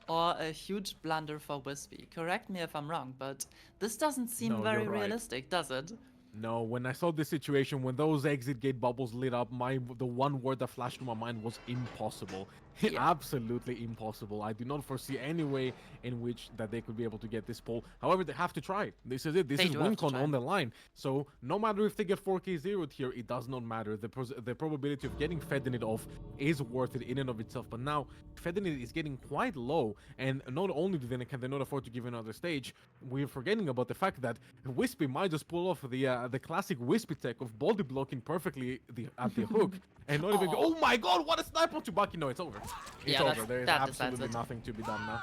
A: or a huge blunder for Wispy. Correct me if I'm wrong, but this doesn't seem
B: No, you're
A: very
B: right.
A: realistic, does it?
B: No, when I saw this situation, when those exit gate bubbles lit up, the one word that flashed through my mind was impossible.
A: Yeah.
B: Absolutely impossible. I do not foresee any way in which that they could be able to get this poll. However, they have to try. This is it. This
A: They
B: is
A: do have to
B: WinCon
A: try.
B: on the line. So no matter if they get 4K zeroed here, it does not matter. The probability of getting Fedinit off is worth it in and of itself. But now Fedinit is getting quite low, and not only can they not afford to give another stage, we're forgetting about the fact that Wispy might just pull off the classic Wispy tech of body blocking perfectly at the hook and not even go.
A: Oh,
B: Oh my god, what a snipe on Bucky! No, it's over. It's
A: yeah,
B: over. There is
A: that decides
B: absolutely
A: it.
B: nothing to be done now.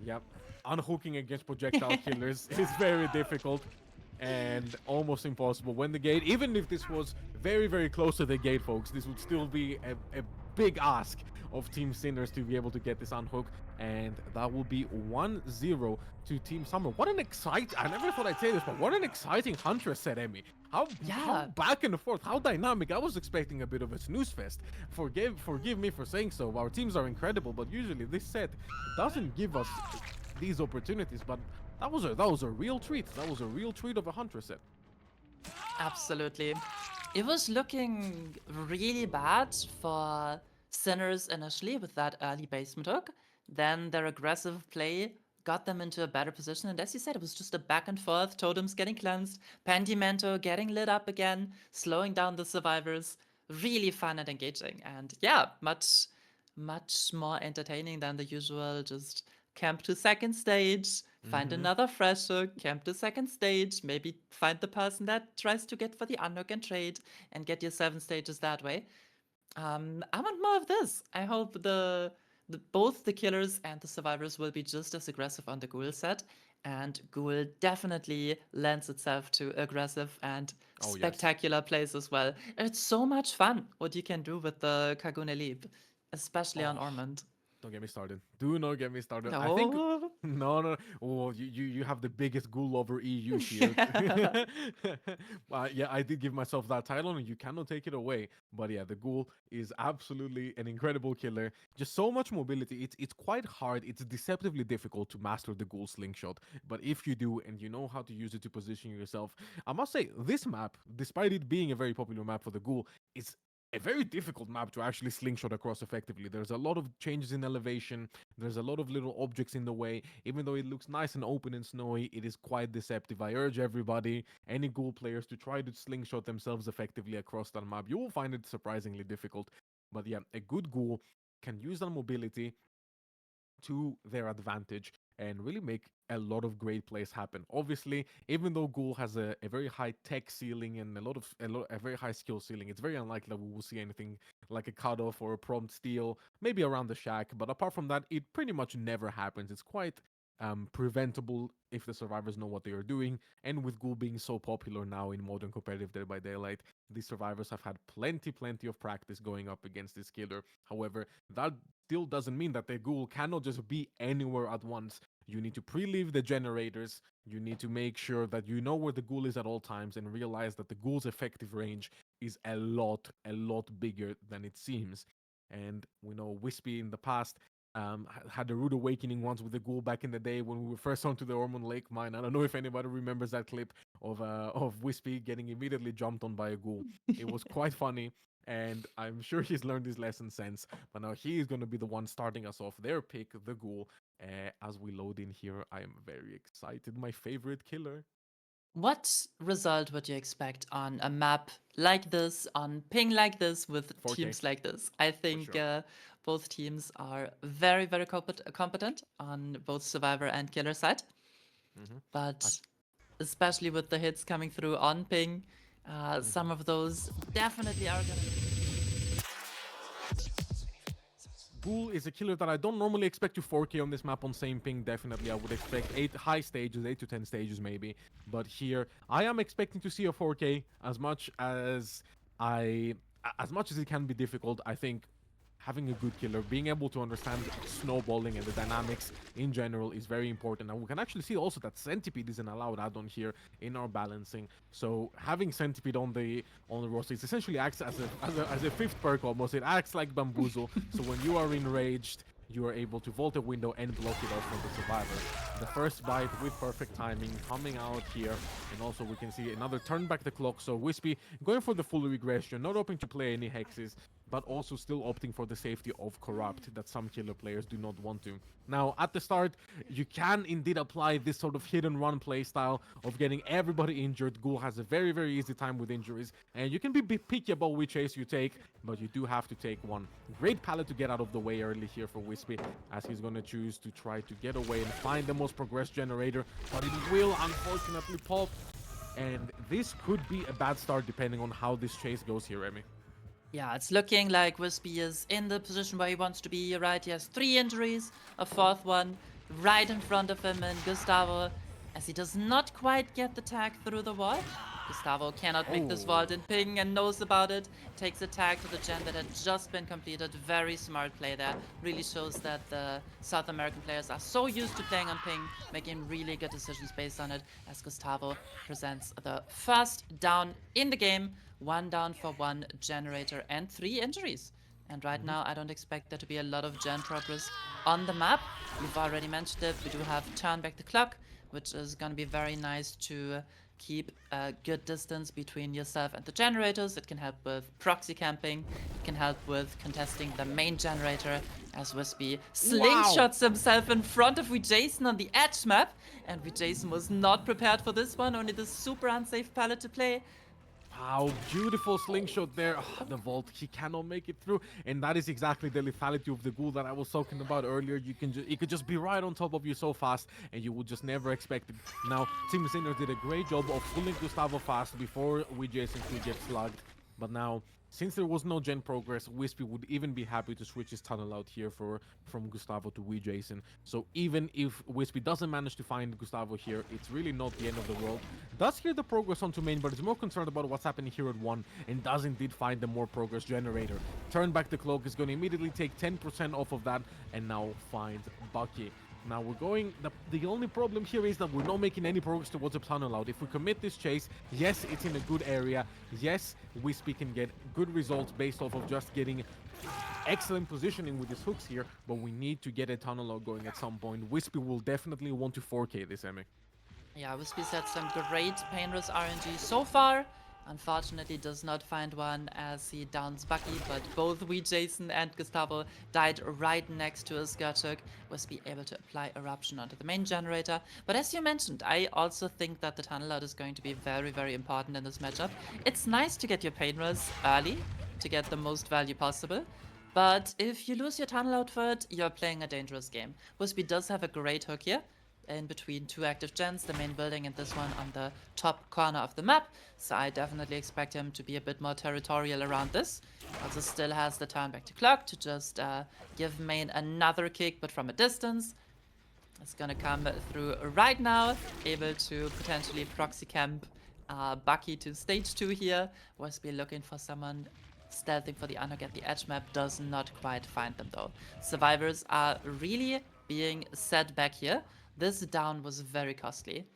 B: Yep. Unhooking against projectile killers is very difficult and almost impossible. When the gate, even if this was very, very close to the gate, folks, this would still be a big ask of Team Sinners to be able to get this unhook. And that will be 1-0 to Team Summer. What an exciting, I never thought I'd say this, but what an exciting Huntress set, Emmy. How
A: Yeah,
B: back and forth, how dynamic. I was expecting a bit of a snooze fest. Forgive me for saying so. Our teams are incredible, but usually this set doesn't give us these opportunities. But that was a real treat. That was a real treat of a Huntress set.
A: absolutely. It was looking really bad for Sinners initially with that early basement hook. Then their aggressive play got them into a better position. And as you said, it was just a back and forth. Totems getting cleansed, Pandimento getting lit up again, slowing down the survivors. Really fun and engaging. And yeah, much more entertaining than the usual just camp to second stage, find
B: Mm-hmm.
A: another fresh hook, camp to second stage, maybe find the person that tries to get for the unhook and trade and get your 7 stages that way. I want more of this. I hope both the killers and the survivors will be just as aggressive on the ghoul set. And ghoul definitely lends itself to aggressive and
B: Oh yes.
A: spectacular plays as well. It's so much fun what you can do with the Kagune Leap, especially on
B: Oh,
A: Ormond.
B: don't get me started. Do not get me started. I think
A: No.
B: no, no. Oh, you have the biggest ghoul over EU here. Yeah, I did give myself that title, and you cannot take it away. But yeah, the ghoul is absolutely an incredible killer. Just so much mobility. It's quite hard. It's deceptively difficult to master the ghoul slingshot. But if you do, and you know how to use it to position yourself, I must say this map, despite it being a very popular map for the ghoul, is a very difficult map to actually slingshot across effectively. There's a lot of changes in elevation, there's a lot of little objects in the way. Even though it looks nice and open and snowy, it is quite deceptive. I urge everybody, any ghoul players, to try to slingshot themselves effectively across that map. You will find it surprisingly difficult. But yeah, a good ghoul can use that mobility to their advantage and really make a lot of great plays happen. Obviously, even though Ghoul has a very high tech ceiling and a very high skill ceiling, it's very unlikely that we will see anything like a cutoff or a prompt steal, maybe around the shack. But apart from that, it pretty much never happens. It's quite preventable if the survivors know what they are doing. And with Ghoul being so popular now in modern competitive Dead by Daylight, the survivors have had plenty of practice going up against this killer. However, that still doesn't mean that the ghoul cannot just be anywhere at once. You need to pre-leave the generators. You need to make sure that you know where the ghoul is at all times and realize that the ghoul's effective range is a lot bigger than it seems. And we know Wispy in the past had a rude awakening once with the ghoul back in the day when we were first onto the Ormond Lake mine. I don't know if anybody remembers that clip of Wispy getting immediately jumped on by a ghoul. It was quite funny, and I'm sure he's learned his lesson since. But now he is going to be the one starting us off. Their pick, the ghoul. As we load in here, I am very excited. My favorite killer.
A: What result would you expect on a map like this, on ping like this, with
B: 4K
A: teams like this? I
B: for
A: think
B: sure.
A: both teams are very, very competent on both survivor and killer side.
B: Hmm.
A: But especially with the hits coming through on ping, some of those definitely are gonna.
B: Ghoul is a killer that I don't normally expect to 4K on this map on same ping. Definitely, I would expect 8 high stages, 8 to 10 stages maybe. But here, I am expecting to see a 4K I, as much as it can be difficult. I think having a good killer, being able to understand snowballing and the dynamics in general is very important. And we can actually see also that Centipede is an allowed add-on here in our balancing. So having Centipede on the roster, it essentially acts as a fifth perk almost. It acts like Bamboozle. So when you are enraged, you are able to vault a window and block it off from the survivor. The first bite with perfect timing coming out here, and also we can see another turn back the clock. So Wispy going for the full regression, not hoping to play any hexes, but also still opting for the safety of Corrupt that some killer players do not want to. Now, at the start, you can indeed apply this sort of hit and run playstyle of getting everybody injured. Ghoul has a very, very easy time with injuries, and you can be picky about which ace you take, but you do have to take one. Great pallet to get out of the way early here for Wispy, as he's going to choose to try to get away and find the most progressed generator, but it will unfortunately pop. And this could be a bad start depending on how this chase goes here, Remy.
A: Yeah, it's looking like Wispy is in the position where he wants to be, right? He has 3 injuries, a 4th one right in front of him, and Gustavo, as he does not quite get the tag through the wall. Gustavo cannot make this vault in ping and knows about it, takes a tag to the gen that had just been completed. Very smart play there. Really shows that the South American players are so used to playing on ping, making really good decisions based on it, as Gustavo presents the first down in the game. 1 down for 1 generator and 3 injuries. And right now, I don't expect there to be a lot of gen progress on the map. We've already mentioned it. We do have turn back the clock, which is going to be very nice to keep a good distance between yourself and the generators. It can help with proxy camping. It can help with contesting the main generator, as Wispy slingshots himself in front of Jason on the edge map. And Jason was not prepared for this one, only this super unsafe pallet to play.
B: Wow, beautiful slingshot there. The vault, he cannot make it through. And that is exactly the lethality of the ghoul that I was talking about earlier. It could just be right on top of you so fast, and you would just never expect it. Now, Team Sinner did a great job of pulling Gustavo fast before Jason could get slugged. But now, since there was no gen progress, Wispy would even be happy to switch his tunnel out here from Gustavo to Jason. So even if Wispy doesn't manage to find Gustavo here, it's really not the end of the world. Does hear the progress onto main, but is more concerned about what's happening here at 1, and does indeed find the more progress generator. Turn back the cloak is going to immediately take 10% off of that, and now finds Bucky. Now we're going, the only problem here is that we're not making any progress towards a tunnel out. If we commit this chase, yes, it's in a good area. Yes, Wispy can get good results based off of just getting excellent positioning with his hooks here, but we need to get a tunnel out going at some point. Wispy will definitely want to 4K this, Emmy.
A: Yeah, Wispy's had some great Painless RNG so far. Unfortunately, does not find one as he downs Bucky, but both Jason and Gustavo died right next to his Gertrude. Wispy able to apply Eruption onto the main generator. But as you mentioned, I also think that the tunnel out is going to be very, very important in this matchup. It's nice to get your Painless early to get the most value possible. But if you lose your tunnel out for it, you're playing a dangerous game. Wispy does have a great hook here in between 2 active gens, the main building and this one on the top corner of the map. So I definitely expect him to be a bit more territorial around this. Also still has the turn back to clock to just give main another kick, but from a distance. It's gonna come through right now, able to potentially proxy camp Bucky to stage 2 here. Wispy looking for someone stealthing for the unhook at the edge map, does not quite find them though. Survivors are really being set back here. This down was very costly.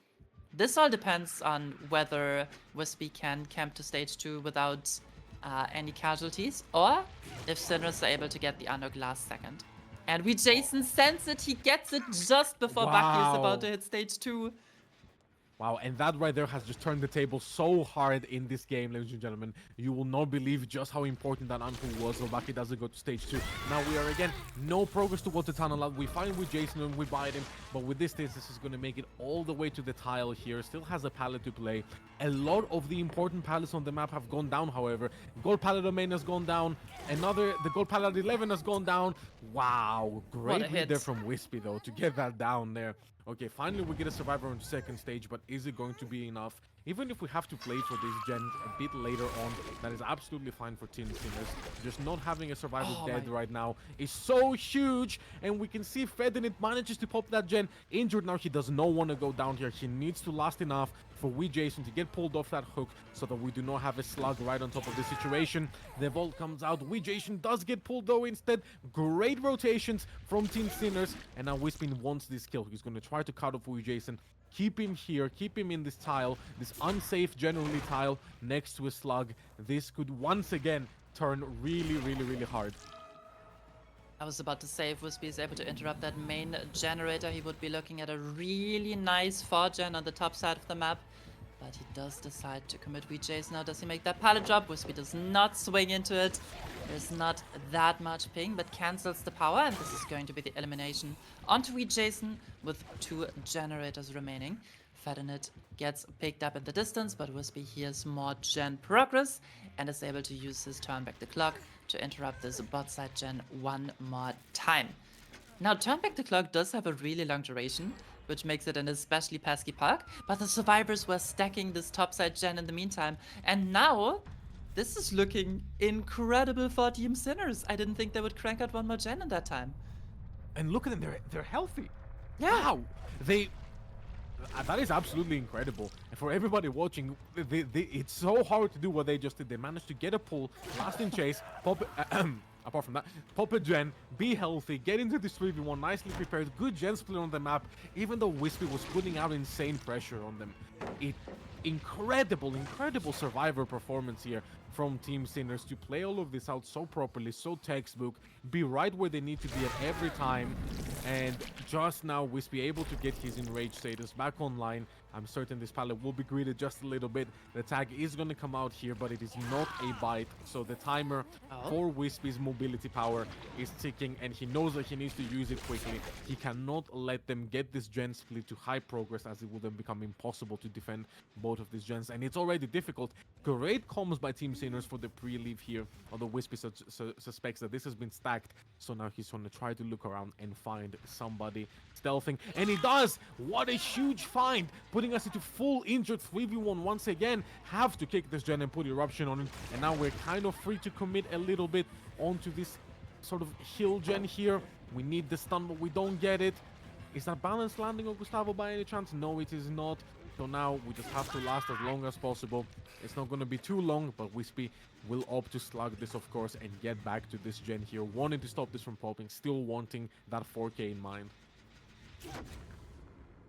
A: This all depends on whether Wispy can camp to stage 2 without any casualties, or if Sinners are able to get the unhook last second. And we Jason sense it, he gets it just before Bucky is about to
B: Wow.
A: hit stage 2.
B: Wow, and that right there has just turned the table so hard in this game, ladies and gentlemen. You will not believe just how important that uncle was. Obaki doesn't go to stage 2. Now we are again, no progress towards the tunnel out. We find with Jason and we bite him, but with this stage, this is going to make it all the way to the tile here. Still has a pallet to play. A lot of the important pallets on the map have gone down, however. Gold pallet domain has gone down. The gold pallet 11 has gone down. Wow,
A: What a
B: great read there
A: hit.
B: from Wispy though to get that down there. Okay, finally we get a survivor on the second stage, but is it going to be enough? Even if we have to play for this gen a bit later on, that is absolutely fine for Team Sinners. Just not having a survivor dead right now is so huge, and we can see Fedinit manages to pop that gen. Injured now, he does not want to go down here. He needs to last enough for Wee Jason to get pulled off that hook so that we do not have a slug right on top of the situation. The vault comes out. Wee Jason does get pulled though instead. Great rotations from Team Sinners, and now Wispin wants this kill. He's going to try to cut off Wee Jason. Keep him here, keep him in this tile, this unsafe generally tile next to a slug. This could once again turn really hard.
A: I was about to say, if Wispy is able to interrupt that main generator, he would be looking at a really nice 4-gen on the top side of the map. But he does decide to commit VJs now. Does he make that pallet drop? Wispy does not swing into it. There's not that much ping, but cancels the power, and this is going to be the elimination onto Jason with 2 generators remaining. Fedinit gets picked up in the distance, but Wispy hears more gen progress and is able to use his turn back the clock to interrupt this bot side gen one more time. Now, turn back the clock does have a really long duration, which makes it an especially pesky perk, but the survivors were stacking this topside gen in the meantime, and now this is looking incredible for Team Sinners. I didn't think they would crank out one more gen in that time.
B: And look at them, they're healthy.
A: Yeah.
B: Wow, that is absolutely incredible. And for everybody watching, it's so hard to do what they just did. They managed to get a pull, last in chase, pop apart from that, pop a gen, be healthy, get into this 3v1, nicely prepared, good gen split on the map, even though Wispy was putting out insane pressure on them. Incredible survivor performance here from Team Sinners to play all of this out so properly, so textbook, be right where they need to be at every time, and just now Wispy able to get his enraged status back online. I'm certain this pallet will be greeted just a little bit. The tag is going to come out here, but it is not a bite, so the timer for Wispy's mobility power is ticking, and he knows that he needs to use it quickly. He cannot let them get this gen split to high progress, as it will then become impossible to defend both of these gens, and it's already difficult. Great comms by Team Sinners for the pre-leave here, although Wispy suspects that this has been stacked, so now he's going to try to look around and find somebody stealthing, and he does! What a huge find, putting us into full injured 3v1 once again. Have to kick this gen and put eruption on it, and now we're kind of free to commit a little bit onto this sort of hill gen here. We need the stun, but we don't get it. Is that balanced landing on Gustavo by any chance? No, it is not. So now we just have to last as long as possible. It's not going to be too long, but Wispy will opt to slug this, of course, and get back to this gen here, wanting to stop this from popping, still wanting that 4k in mind.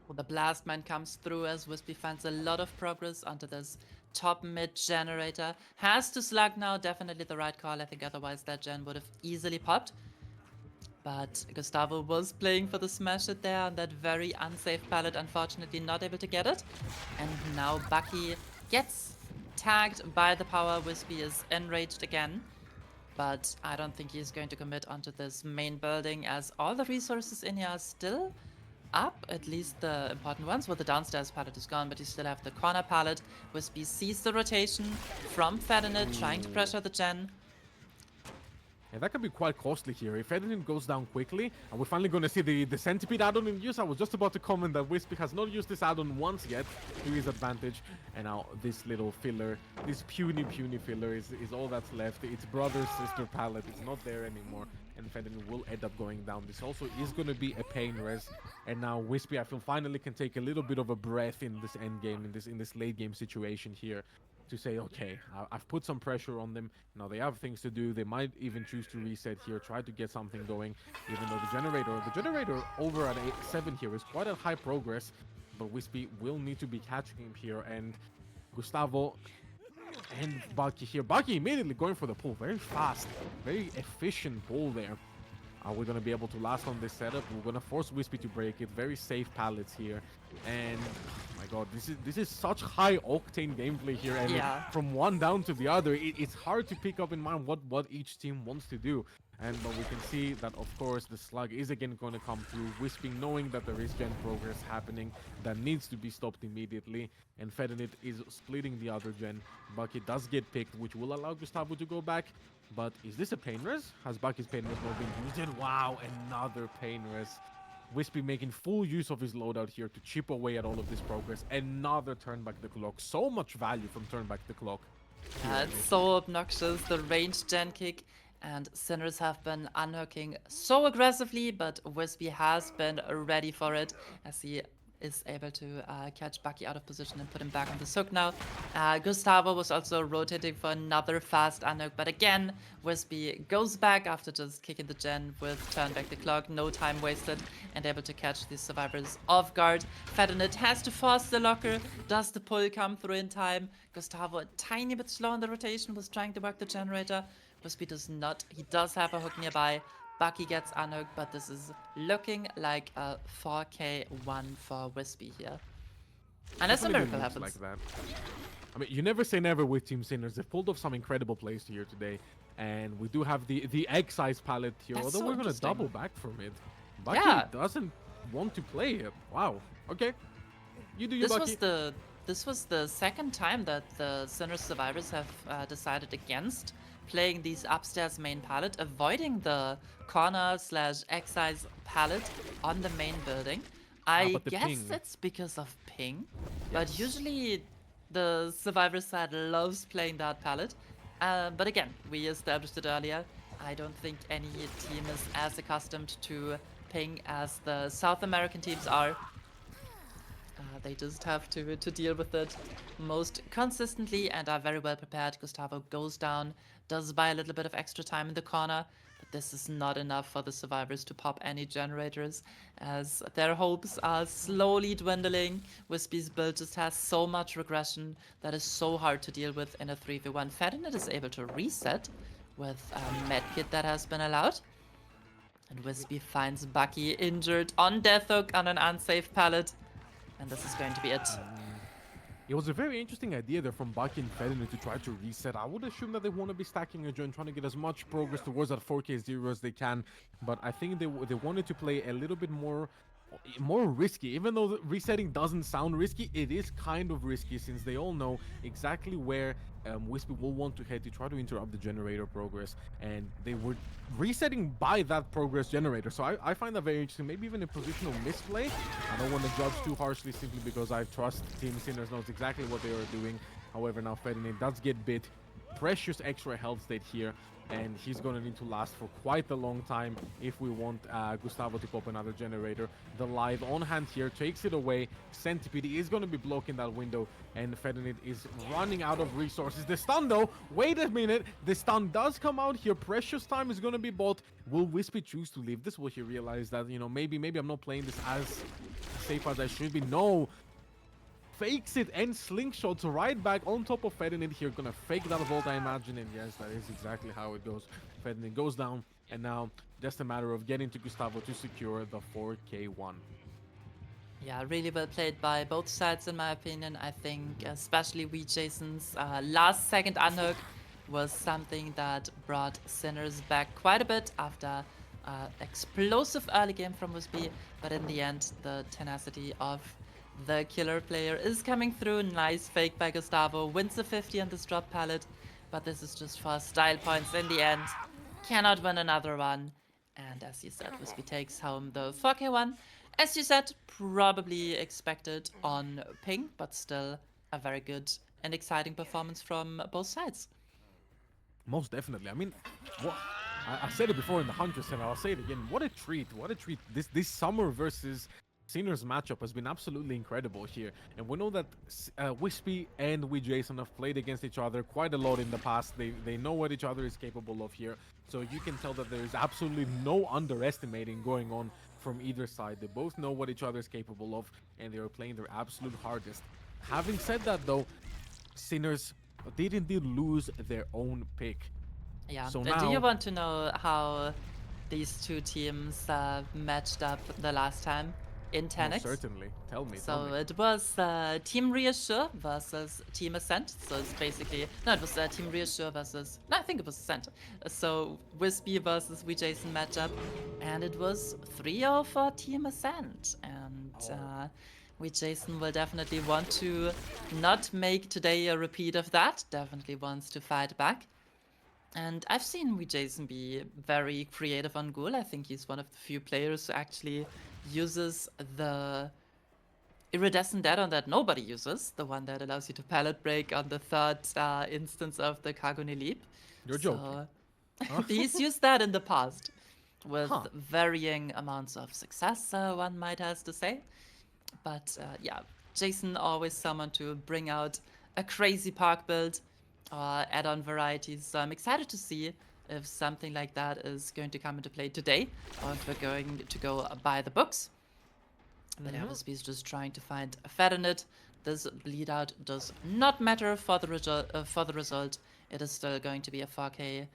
A: Well, the blast man comes through as Wispy finds a lot of progress onto this top mid generator. Has to slug now, definitely the right call. I think otherwise that gen would have easily popped. But Gustavo was playing for the smash hit there on that very unsafe pallet, unfortunately not able to get it. And now Bucky gets tagged by the power. Wispy is enraged again. But I don't think he's going to commit onto this main building, as all the resources in here are still up, at least the important ones. Well, the downstairs pallet is gone, but you still have the corner pallet. Wispy sees the rotation from Fedinit, trying to pressure the gen.
B: Yeah, that could be quite costly here. If Fedinit goes down quickly, and we're finally going to see the Centipede add-on in use. I was just about to comment that Wispy has not used this add-on once yet to his advantage. And now this little filler, this puny filler is all that's left. It's brother, sister palette. It's not there anymore. And Fedinit will end up going down. This also is going to be a pain res. And now Wispy, I feel, finally can take a little bit of a breath in this end game, in this late game situation here. to say, okay, I've put some pressure on them. Now they have things to do. They might even choose to reset here, try to get something going. Even though the generator over at 7 here is quite a high progress, but Wispy will need to be catching him here. And Gustavo and Bucky here. Bucky immediately going for the pull, very fast, very efficient pull there. Are we gonna be able to last on this setup? We're gonna force Wispy to break it. Very safe pallets here, and oh my god, this is such high octane gameplay here. And
A: Yeah.
B: from one down to the other, it's hard to pick up in mind what each team wants to do. And but we can see that of course the slug is again going to come through. Wispy knowing that there is gen progress happening that needs to be stopped immediately, and Fedinit is splitting the other gen. Bucky does get picked, which will allow Gustavo to go back. But is this a pain res? Has Bucky's pain res not been used yet? Wow, another pain res. Wispy making full use of his loadout here to chip away at all of this progress. Another turn back the clock. So much value from turn back the clock.
A: Yeah, it's so obnoxious, the ranged gen kick, and Sinners have been unhooking so aggressively, but Wispy has been ready for it as he is able to catch Bucky out of position and put him back on the hook now. Gustavo was also rotating for another fast unhook, but again, Wispy goes back after just kicking the gen with turn back the clock, no time wasted, and able to catch the survivors off guard. Fedinit has to force the locker. Does the pull come through in time? Gustavo a tiny bit slow in the rotation, was trying to work the generator. Wispy does not. He does have a hook nearby. Bucky gets unhooked, but this is looking like a 4K1 for Wispy here. Unless a
B: Definitely
A: miracle
B: looks
A: happens.
B: like that. I mean, you never say never with Team Sinners. They've pulled off some incredible plays here today. And we do have the egg-size palette here,
A: That's
B: although
A: so
B: we're going to
A: interesting.
B: double back from it. Bucky
A: Yeah.
B: doesn't want to play it. Wow. Okay. You do you,
A: This
B: Bucky.
A: was the second time that the Sinners survivors have decided against playing these upstairs main palette, avoiding the corner slash excise palette on the main building. I
B: But the
A: guess
B: ping.
A: it's because of ping, but
B: Yes.
A: usually the survivor side loves playing that palette. But again, we established it earlier. I don't think any team is as accustomed to ping as the South American teams are. They just have to deal with it most consistently and are very well prepared. Gustavo goes down, does buy a little bit of extra time in the corner, but this is not enough for the survivors to pop any generators, as their hopes are slowly dwindling. Wispy's build just has so much regression that is so hard to deal with in a 3v1. Fedinit is able to reset with a medkit that has been allowed. And Wispy finds Bucky injured on death hook on an unsafe pallet. And this is going to be it.
B: It was a very interesting idea there from Bucky and Fedinit to try to reset. I would assume that they want to be stacking a gen, trying to get as much progress towards that 4K0 as they can. But I think they wanted to play a little bit more risky. Even though the resetting doesn't sound risky, it is kind of risky since they all know exactly where Wispy will want to head to try to interrupt the generator progress, and they were resetting by that progress generator. So I find that very interesting. Maybe even a positional misplay. I don't want to judge too harshly simply because I trust Team Sinners knows exactly what they are doing. However, now Ferdinand does get bit. Precious extra health state here, and he's going to need to last for quite a long time if we want Gustavo to pop another generator. The live on hand here takes it away. Centipede is going to be blocking that window, and Fedinit is running out of resources. The stun though, wait a minute, the stun does come out here. Precious time is going to be bought. Will Wispy choose to leave this? Will he realize that, you know, maybe I'm not playing this as safe as I should be? No, fakes it and slingshots right back on top of Fedinit here. Gonna fake that vault, I imagine, and yes, that is exactly how it goes. Fedinit goes down, and now just a matter of getting to Gustavo to secure the 4K1.
A: Yeah, really well played by both sides in my opinion. I think especially Wee Jason's last second unhook was something that brought Sinners back quite a bit after explosive early game from Wispy, but in the end the tenacity of the killer player is coming through. Nice fake by Gustavo, wins the 50 on this drop pallet, but this is just for style points in the end. Cannot win another one. And as you said, Wispy takes home the 4K1. As you said, probably expected on ping, but still a very good and exciting performance from both sides.
B: Most definitely. I mean, what I said it before in the Huntress, and I'll say it again. What a treat! What a treat! This summer versus Sinner's matchup has been absolutely incredible here, and we know that Wispy and we Jason have played against each other quite a lot in the past. They know what each other is capable of here, so you can tell that there is absolutely no underestimating going on from either side. They both know what each other is capable of, and they are playing their absolute hardest. Having said that, though, Sinners did indeed lose their own pick.
A: Yeah.
B: So
A: Do you
B: now,
A: want to know how these two teams matched up the last time in
B: most
A: Tenax?
B: certainly, tell me.
A: So it was Team Reassure versus Team Ascent. So it's basically no, it was Team Reassure versus no, I think it was Ascent. So Wispy versus Jason matchup, and it was 3-0 for Team Ascent. And
B: Oh.
A: Jason will definitely want to not make today a repeat of that. Definitely wants to fight back. And I've seen Wee Jason be very creative on Ghoul. I think he's one of the few players who actually uses the iridescent add-on that nobody uses, the one that allows you to pallet break on the third instance of the Kagune Leap.
B: You're joking.
A: So
B: Huh?
A: he's used that in the past with
B: Huh.
A: varying amounts of success, one might has to say. But yeah, Jason always someone to bring out a crazy park build or add-on varieties. So I'm excited to see if something like that is going to come into play today, or if we're going to go by the books. But Aerospace is just trying to find a fat in it. This bleed out does not matter for the result. It is still going to be a 4K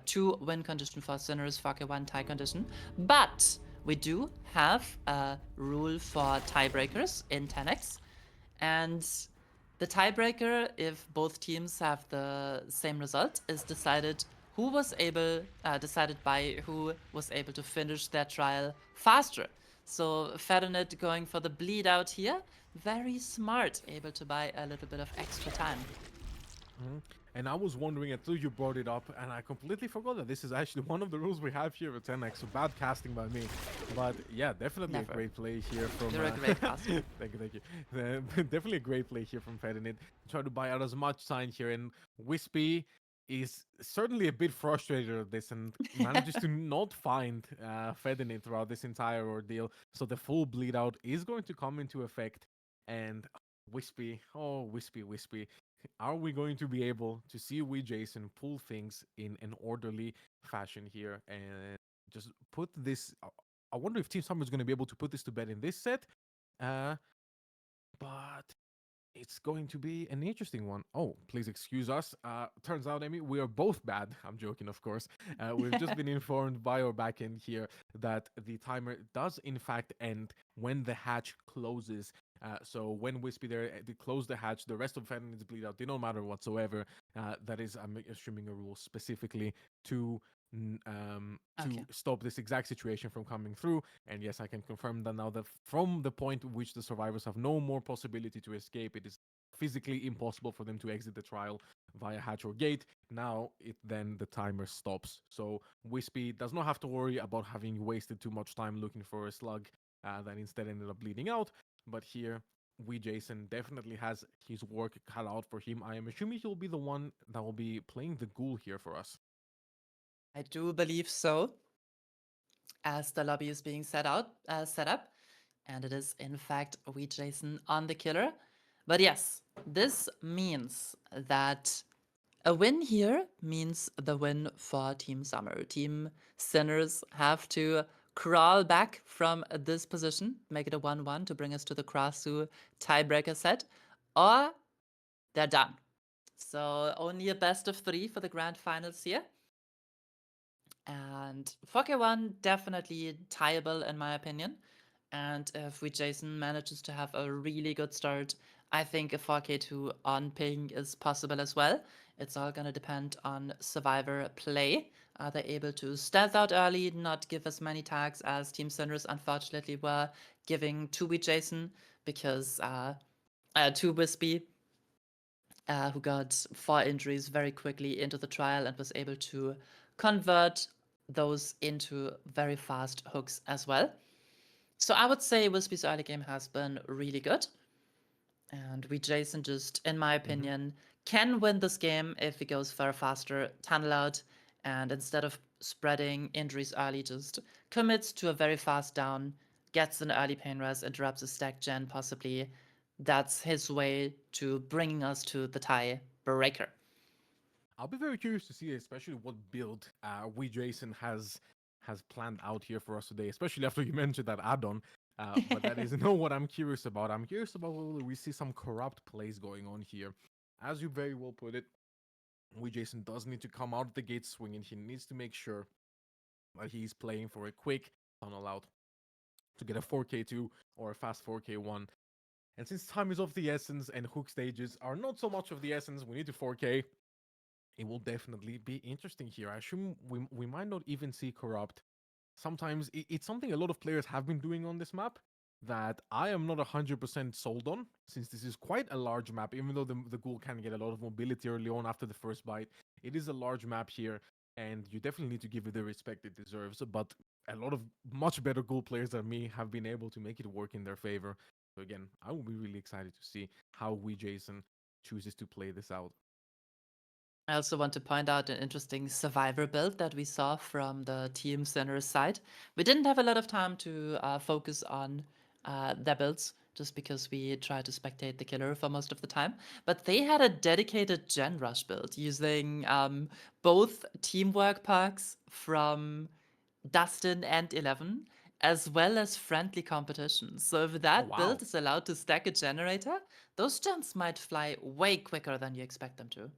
A: 2 win condition for Sinners, 4K 1 tie condition. But we do have a rule for tiebreakers in Tenax. And the tiebreaker, if both teams have the same result, is decided by who was able to finish their trial faster. So Ferdinand going for the bleed out here, very smart, able to buy a little bit of extra time.
B: And I was wondering until you brought it up, and I completely forgot that this is actually one of the rules we have here at 10x. So bad casting by me, but yeah, definitely a
A: Never.
B: great play here from.
A: You're a great caster.
B: Thank you. Definitely a great play here from Ferdinand. Try to buy out as much time here, and Wispy is certainly a bit frustrated at this and manages to not find Ferdinand throughout this entire ordeal. So the full bleed out is going to come into effect, and Wispy, oh Wispy, are we going to be able to see we Jason pull things in an orderly fashion here and just put this? I wonder if Team Summer is going to be able to put this to bed in this set. Uh, but it's going to be an interesting one. Oh, please excuse us. Turns out, Emmy, we are both bad. I'm joking, of course. We've just been informed by our backend here that the timer does in fact end when the hatch closes. So when Wispy there, they close the hatch, the rest of the needs bleed out. They don't matter whatsoever. That is, I'm assuming, a rule specifically to to
A: Okay.
B: stop this exact situation from coming through. And yes, I can confirm that now that from the point at which the survivors have no more possibility to escape, it is physically impossible for them to exit the trial via hatch or gate. Now then the timer stops. So Wispy does not have to worry about having wasted too much time looking for a slug that instead ended up bleeding out. But here, we Jason definitely has his work cut out for him. I am assuming he'll be the one that will be playing the ghoul here for us.
A: I do believe so, as the lobby is being set up, and it is in fact we Jason on the killer. But yes, this means that a win here means the win for Team Summer. Team Sinners have to crawl back from this position, make it a 1-1 to bring us to the Krasu tiebreaker set, or they're done. So only a best of 3 for the grand finals here. And 4K1 definitely tieable in my opinion. And if we Jason manages to have a really good start, I think a 4K2 on ping is possible as well. It's all gonna depend on survivor play. Are they able to stealth out early, not give as many tags as Team Cinders unfortunately were giving to we Jason, because to Wispy, who got 4 injuries very quickly into the trial and was able to convert those into very fast hooks as well. So I would say Wispy's early game has been really good. And we Jason just, in my opinion, can win this game if he goes for a faster tunnel out and instead of spreading injuries early, just commits to a very fast down, gets an early pain res, interrupts a stack gen possibly. That's his way to bringing us to the tie breaker.
B: I'll be very curious to see, especially what build we Jason has planned out here for us today, especially after you mentioned that add-on. But that is not what I'm curious about. I'm curious about whether we see some corrupt plays going on here. As you very well put it, we Jason does need to come out of the gate swinging. He needs to make sure that he's playing for a quick tunnel out to get a 4K2 or a fast 4K1. And since time is of the essence and hook stages are not so much of the essence, we need to 4K. It will definitely be interesting here. I assume we might not even see corrupt. Sometimes it's something a lot of players have been doing on this map that I am not 100% sold on, since this is quite a large map. Even though the ghoul can get a lot of mobility early on after the first bite, it is a large map here, and you definitely need to give it the respect it deserves. But a lot of much better ghoul players than me have been able to make it work in their favor. So again, I will be really excited to see how we Jason chooses to play this out.
A: I also want to point out an interesting survivor build that we saw from the team center's side. We didn't have a lot of time to focus on their builds just because we tried to spectate the killer for most of the time. But they had a dedicated Gen Rush build using both teamwork perks from Dustin and 11, as well as friendly competition. So if
B: Oh
A: that build
B: wow,
A: is allowed to stack a generator, those gens might fly way quicker than you expect them to.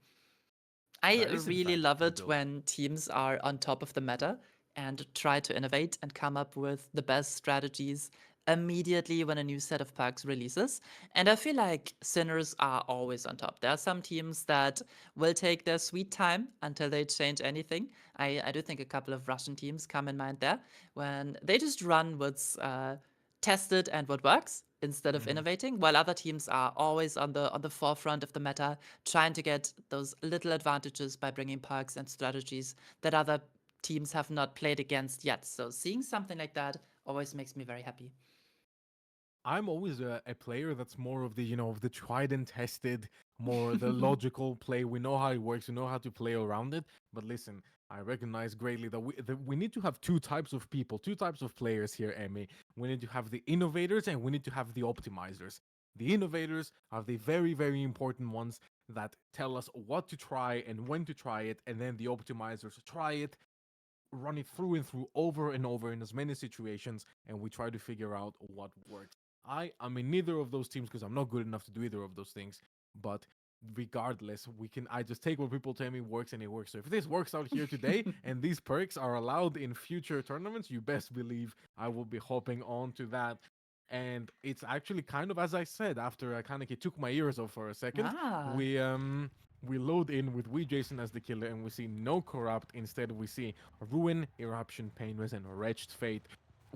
A: I
B: that is in
A: really
B: fact
A: love
B: the
A: it
B: build.
A: when teams are on top of the meta and try to innovate and come up with the best strategies immediately when a new set of perks releases. And I feel like Sinners are always on top. There are some teams that will take their sweet time until they change anything. I do think a couple of Russian teams come in mind there when they just run what's tested and what works instead of
B: Mhm.
A: innovating, while other teams are always on the forefront of the meta, trying to get those little advantages by bringing perks and strategies that other teams have not played against yet. So seeing something like that always makes me very happy.
B: I'm always a player that's more of the of the tried and tested, more the logical play. We know how it works. We know how to play around it. But listen, I recognize greatly that we need to have two types of people, two types of players here, Emmy. We need to have the innovators and we need to have the optimizers. The innovators are the very important ones that tell us what to try and when to try it, and then the optimizers try it, run it through and through over and over in as many situations, and we try to figure out what works. I'm in neither of those teams because I'm not good enough to do either of those things. But regardless, I just take what people tell me works and it works. So if this works out here today and these perks are allowed in future tournaments, you best believe I will be hopping on to that. And it's actually kind of as I said, after I kind of took my ears off for a second,
A: Ah,
B: we load in with we Jason as the killer, and we see no corrupt. Instead, we see ruin, eruption, painless, and wretched fate.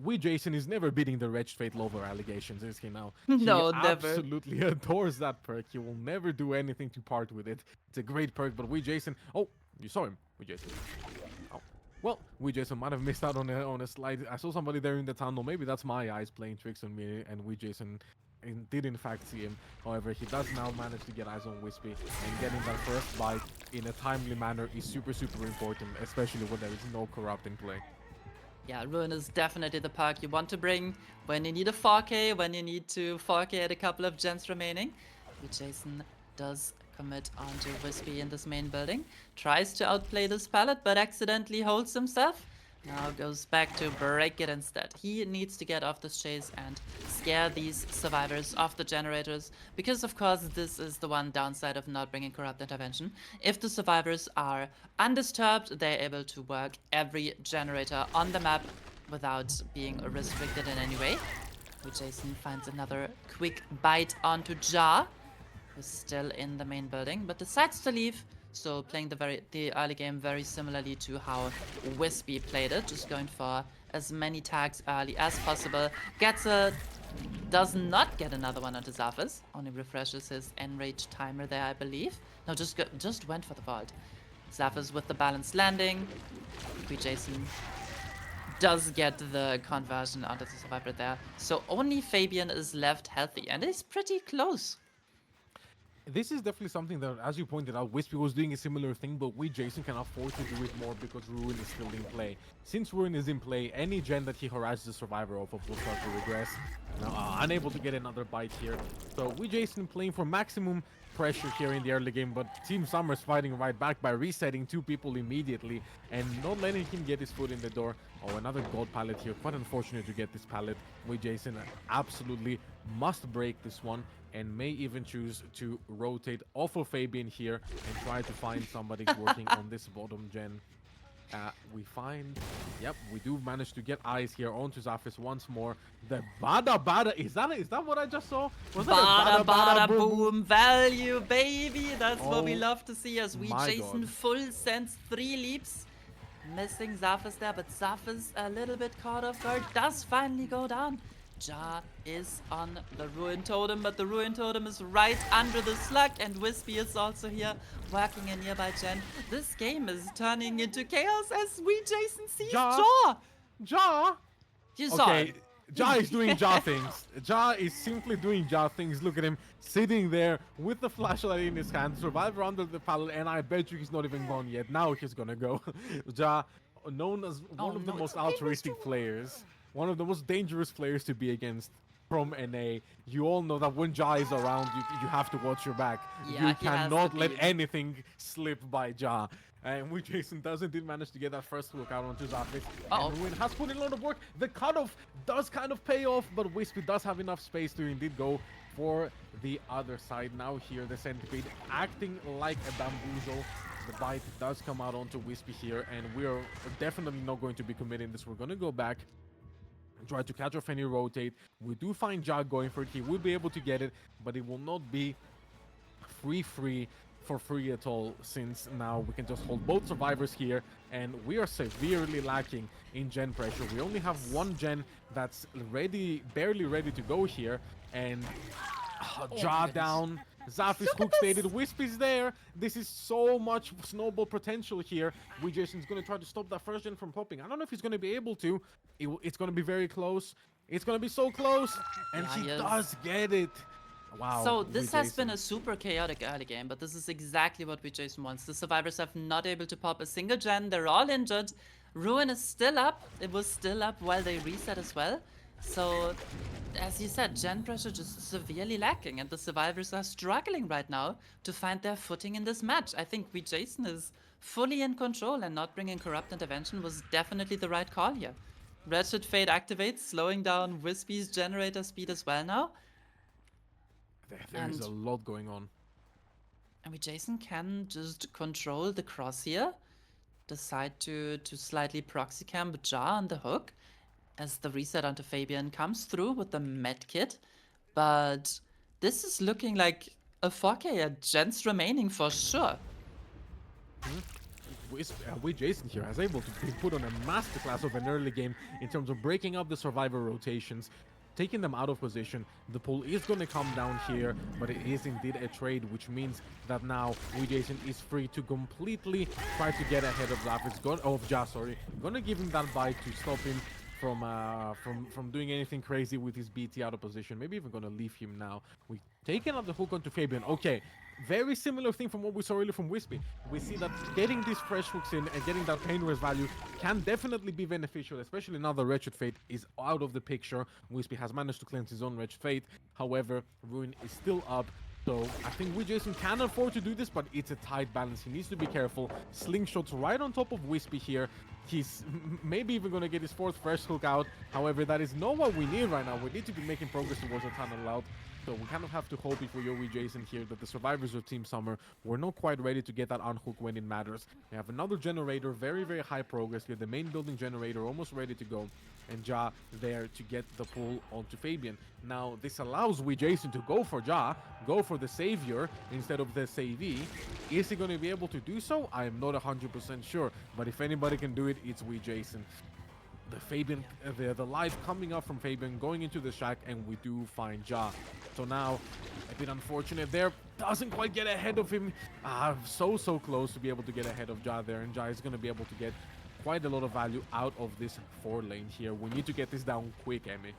B: We Jason is never beating the wretched fate lover allegations, is he now? He
A: no, never.
B: absolutely adores that perk. He will never do anything to part with it. It's a great perk, but we Jason. Oh, you saw him, we Jason. Oh. Well, we Jason might have missed out on a slide. I saw somebody there in the tunnel. Maybe that's my eyes playing tricks on me, and we Jason did in fact see him. However, he does now manage to get eyes on Wispy, and getting that first bite in a timely manner is super important, especially when there is no corrupt in play.
A: Yeah, Ruin is definitely the perk you want to bring when you need a 4K, when you need to 4K at a couple of gens remaining. But Jason does commit onto Wispy in this main building. Tries to outplay this pallet, but accidentally holds himself. Now goes back to break it instead. He needs to get off this chase and scare these survivors off the generators, because of course this is the one downside of not bringing corrupt intervention. If the survivors are undisturbed, they're able to work every generator on the map without being restricted in any way. So Jason finds another quick bite onto Jar, who's still in the main building, but decides to leave. So playing the early game very similarly to how Wispy played it, just going for as many tags early as possible. Does not get another one onto Zafis. Only refreshes his enrage timer there, I believe. No, just went for the vault. Zafis with the balanced landing. Jason does get the conversion onto the survivor there. So only Fabian is left healthy, and he's pretty close.
B: This is definitely something that, as you pointed out, Wispy was doing a similar thing, but we, Jason, can afford to do it more because Ruin is still in play. Since Ruin is in play, any gen that he harasses the survivor off of will start to regress. Now, unable to get another bite here. So we, Jason, playing for maximum pressure here in the early game, but Team Summer's fighting right back by resetting two people immediately and not letting him get his foot in the door. Oh, another gold pallet here. Quite unfortunate to get this pallet. We, Jason, absolutely must break this one and may even choose to rotate off of Fabian here and try to find somebody working on this bottom gen. We find, yep, we do manage to get eyes here onto Zafis once more. The Bada Bada, is that what I just saw? Was that
A: Bada
B: a Bada
A: bada
B: Boom?
A: boom value, baby. That's what we
B: Oh
A: love to see as we
B: my
A: Jason
B: God.
A: full sends 3 leaps. Missing Zafis there, but Zafis a little bit caught off guard. Does finally go down. Ja is on the Ruin Totem, but the Ruin Totem is right under the slug, and Wispy is also here working a nearby gen. This game is turning into chaos as we Jason sees
B: Ja,
A: Ja.
B: Ja.
A: You saw
B: Okay,
A: it.
B: Ja is doing Ja things. Ja is simply doing Ja things. Look at him sitting there with the flashlight in his hand, survivor under the pallet, and I bet you he's not even gone yet. Now he's gonna go. Ja, known as
A: Oh
B: one of the
A: no, it's
B: most
A: okay, Mr.
B: altruistic players, one of the most dangerous players to be against from NA. You all know that when Ja is around, you have to watch your back.
A: Yeah,
B: You
A: he has to
B: cannot let
A: be.
B: anything slip by Ja. And we, Jason, doesn't did manage to get that first hook out onto Zafis.
A: Uh-oh.
B: And Ruin has put in a lot of work. The cutoff does kind of pay off, but Wispy does have enough space to indeed go for the other side. Now here, the Centipede acting like a bamboozle. The bite does come out onto Wispy here, and we are definitely not going to be committing this. We're going to go back, try to catch off any rotate. We do find Jag going for it. He will be able to get it, but it will not be free for free at all, since now we can just hold both survivors here, and we are severely lacking in gen pressure. We only have one gen that's ready, barely ready to go here, and Ja
A: goodness.
B: down. Zaf is
A: Look at
B: hook
A: this.
B: stated. Wispy's there. This is so much snowball potential here. We Jason's going to try to stop that first gen from popping. I don't know if he's going to be able to. It's going to be very close. It's going to be so close. And
A: Yeah,
B: he
A: he is.
B: does get it. Wow.
A: So
B: we
A: this has been
B: Jason.
A: a super chaotic early game, but this is exactly what we Jason wants. The survivors have not able to pop a single gen. They're all injured. Ruin is still up. It was still up while they reset as well. So, as you said, gen pressure just severely lacking, and the survivors are struggling right now to find their footing in this match. I think we Jason is fully in control, and not bringing corrupt intervention was definitely the right call here. Wretched Fate activates, slowing down Wispy's generator speed as well now.
B: There is
A: And
B: a lot going on.
A: I mean, Jason can just control the cross here, decide to slightly proxy camp Ja on the hook as the reset onto Fabian comes through with the med kit. But this is looking like a 4K at Gens remaining for sure.
B: We Jason here has able to be put on a masterclass of an early game in terms of breaking up the survivor rotations, taking them out of position. The pull is going to come down here, but it is indeed a trade, which means that now we Jason is free to completely try to get ahead of Zaf. It's going of Ja, sorry. Gonna give him that bite to stop him from doing anything crazy with his BT out of position. Maybe even gonna leave him now. We taking up the hook onto Fabian. Okay, very similar thing from what we saw earlier from Wispy. We see that getting these fresh hooks in and getting that pain res value can definitely be beneficial, especially now the Wretched Fate is out of the picture. Wispy has managed to cleanse his own Wretched Fate. However, Ruin is still up. So I think we Jason can afford to do this, but it's a tight balance. He needs to be careful. Slingshots right on top of Wispy here. He's maybe even going to get his fourth fresh hook out. However, that is not what we need right now. We need to be making progress towards a tunnel out. So we kind of have to hope for Yowie Jason here that the survivors of Team Summer were not quite ready to get that unhook when it matters. We have another generator, very, very high progress here. The main building generator almost ready to go. And Ja there to get the pull onto Fabian. Now, this allows Wee Jason to go for Ja, go for the savior instead of the savee. Is he going to be able to do so? I am not 100% sure. But if anybody can do it, it's Wee Jason. The Fabian, the life coming up from Fabian, going into the shack, and we do find Ja. So now, a bit unfortunate there. Doesn't quite get ahead of him. So close to be able to get ahead of Ja there. And Ja is going to be able to get quite a lot of value out of this 4 lane here. We need to get this down quick, Emmy.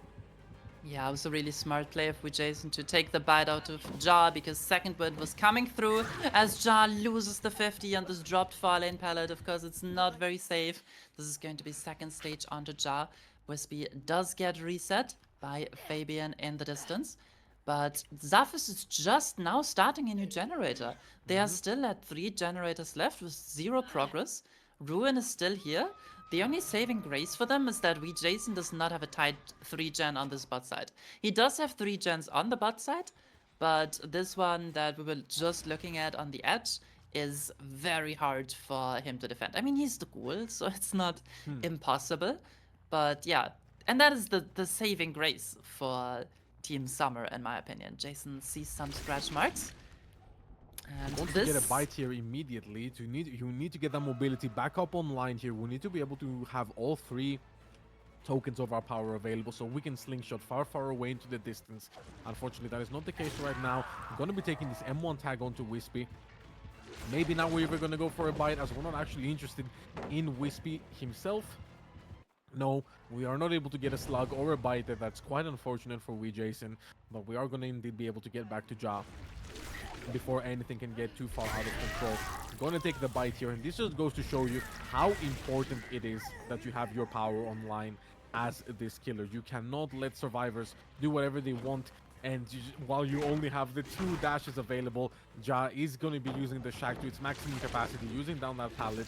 A: Yeah, it was a really smart play of Jason to take the bite out of Jar because second wind was coming through as Jar loses the 50 on this dropped far lane pallet. Of course, it's not very safe. This is going to be second stage onto Jar. Wispy does get reset by Fabian in the distance. But Zafis is just now starting a new generator. They are
B: Hmm.
A: still at 3 generators left with 0 progress. Ruin is still here. The only saving grace for them is that Jason does not have a tight 3 gen on this bot side. He does have 3 gens on the bot side, but this one that we were just looking at on the edge is very hard for him to defend. I mean, he's the ghoul, so it's not
B: Hmm.
A: impossible. But yeah, and that is the saving grace for Team Summer, in my opinion. Jason sees some scratch marks, and
B: Wants to get a
A: this.
B: bite here immediately. You need to get that mobility back up online here. We need to be able to have all three tokens of our power available so we can slingshot far away into the distance. Unfortunately, that is not the case right now. I'm going to be taking this M1 tag onto Wispy. Maybe now we're going to go for a bite as we're not actually interested in Wispy himself. No, we are not able to get a slug or a bite. That's quite unfortunate for Jason, but we are going to indeed be able to get back to Ja before anything can get too far out of control. I'm going to take the bite here, and this just goes to show you how important it is that you have your power online as this killer. You cannot let survivors do whatever they want, and while you only have the 2 dashes available, Ja is going to be using the shack to its maximum capacity, using down that pallet.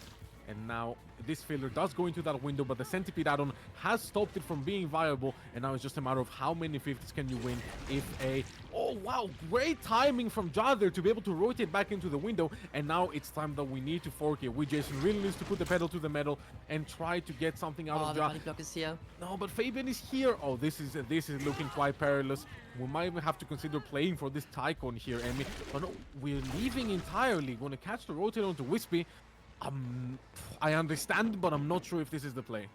B: And now this filler does go into that window, but the centipede add-on has stopped it from being viable. And now it's just a matter of how many 50s can you win if a... Oh, wow. Great timing from Ja there to be able to rotate back into the window. And now it's time that we need to fork it. Jason really needs to put the pedal to the metal and try to get something out
A: Oh,
B: of
A: the
B: Ja.
A: body block is here.
B: No, but Fabian is here. Oh, this is looking quite perilous. We might even have to consider playing for this Tycoon here, Emmy. But no, we're leaving entirely. Going to catch the rotate onto Wispy. I understand, but I'm not sure if this is the play.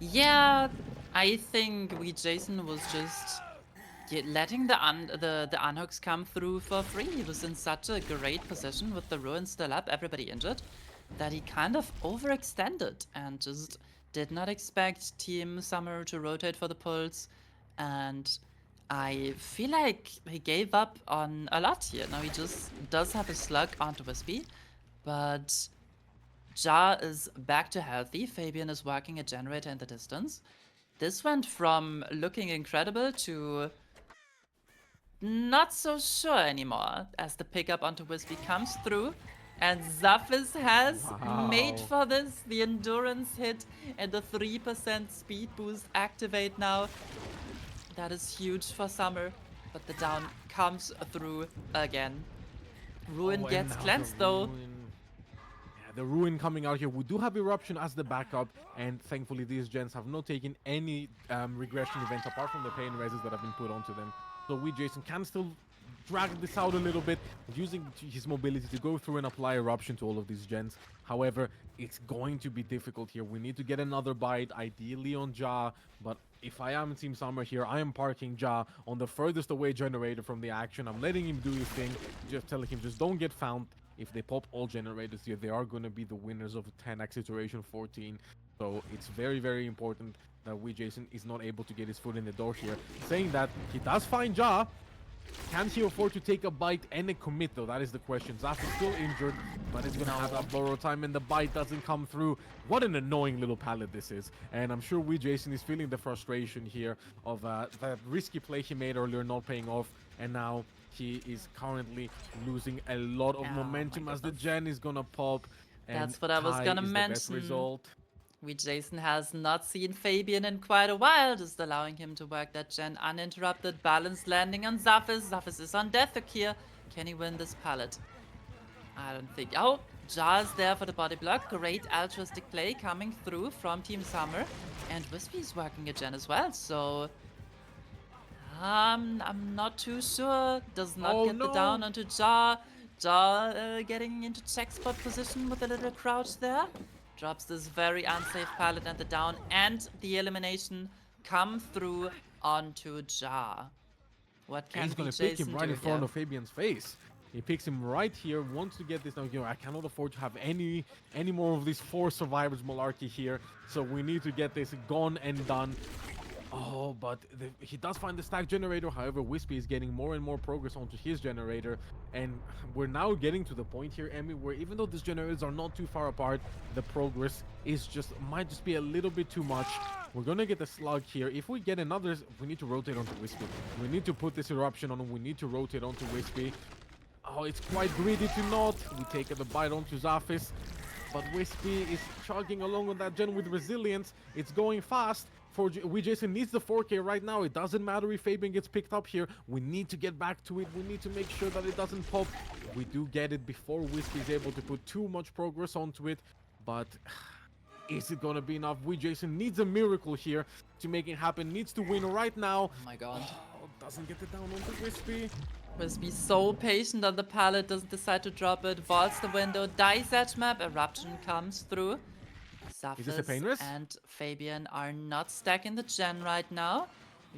A: Yeah, I think Jason was just letting the unhooks come through for free. He was in such a great position with the ruin still up, everybody injured, that he kind of overextended and just did not expect Team Summer to rotate for the pulse. And I feel like he gave up on a lot here. Now he just does have a slug onto Wispy, but Ja is back to healthy. Fabian is working a generator in the distance. This went from looking incredible to not so sure anymore as the pickup onto Wispy comes through. And Zaphis has made
B: Wow.
A: for this. The endurance hit and the 3% speed boost activate now. That is huge for Summer. But the down comes through again. Ruin
B: Oh, and
A: gets
B: now the
A: cleansed though.
B: ruin. Yeah, the ruin coming out here. We do have eruption as the backup, and thankfully these gens have not taken any regression events apart from the pain reses that have been put onto them. So Jason can still drag this out a little bit, using his mobility to go through and apply eruption to all of these gens. However, it's going to be difficult here. We need to get another bite, ideally on Ja, but if I am Team Summer here, I am parking Ja on the furthest away generator from the action. I'm letting him do his thing, just telling him just don't get found. If they pop all generators here, they are going to be the winners of Tenax Iteration 14. So it's very important that Jason is not able to get his foot in the door here. Saying that, he does find Ja. Can he afford to take a bite and a commit, though? That is the question. Zaf is still injured, but he's going to have that borrow time, and the bite doesn't come through. What an annoying little pallet this is. And I'm sure Jason is feeling the frustration here of the risky play he made earlier not paying off. And now he is currently losing a lot of
A: Oh
B: momentum
A: my
B: as the
A: goodness.
B: gen is going to pop. And
A: That's what I was
B: tie
A: gonna
B: is the best
A: mention.
B: result.
A: Jason has not seen Fabian in quite a while, just allowing him to work that gen uninterrupted. Balanced landing on Zaphis. Zaphis is on death here. Can he win this pallet? I don't think. Oh, Jar's there for the body block. Great altruistic play coming through from Team Summer. And Wispy's working a gen as well, so I'm not too sure. Does not
B: Oh
A: get the down
B: no!
A: onto Jar. Jar getting into check spot position with a little crouch there. Drops this very unsafe pallet and the down and the elimination come through onto Jar. What
B: And
A: can
B: he's
A: V
B: going to pick him
A: Jason
B: right
A: do
B: in front
A: here?
B: of Fabian's face. He picks him right here, wants to get this now. I cannot afford to have any more of these 4 survivors malarkey here. So we need to get this gone and done. Oh, but he does find the stack generator. However, Wispy is getting more and more progress onto his generator. And we're now getting to the point here, Emmy, where even though these generators are not too far apart, the progress is just might just be a little bit too much. We're gonna get the slug here. If we get another, we need to rotate onto Wispy. We need to put this eruption on him. We need to rotate onto Wispy. Oh, it's quite greedy to not. We take the bite onto Zafis. But Wispy is chugging along on that gen with resilience. It's going fast. We Jason needs the 4K right now. It doesn't matter if Fabian gets picked up here. We need to get back to it. We need to make sure that it doesn't pop. We do get it before Wispy is able to put too much progress onto it. But is it gonna be enough? We Jason needs a miracle here to make it happen. Needs to win right now.
A: Oh my god.
B: Oh, doesn't get it down onto Wispy.
A: Must be so patient on the pallet, doesn't decide to drop it, vaults the window, dies edge map, eruption comes through.
B: Is this a
A: Zafis
B: pain risk?
A: and Fabian are not stacking the gen right now.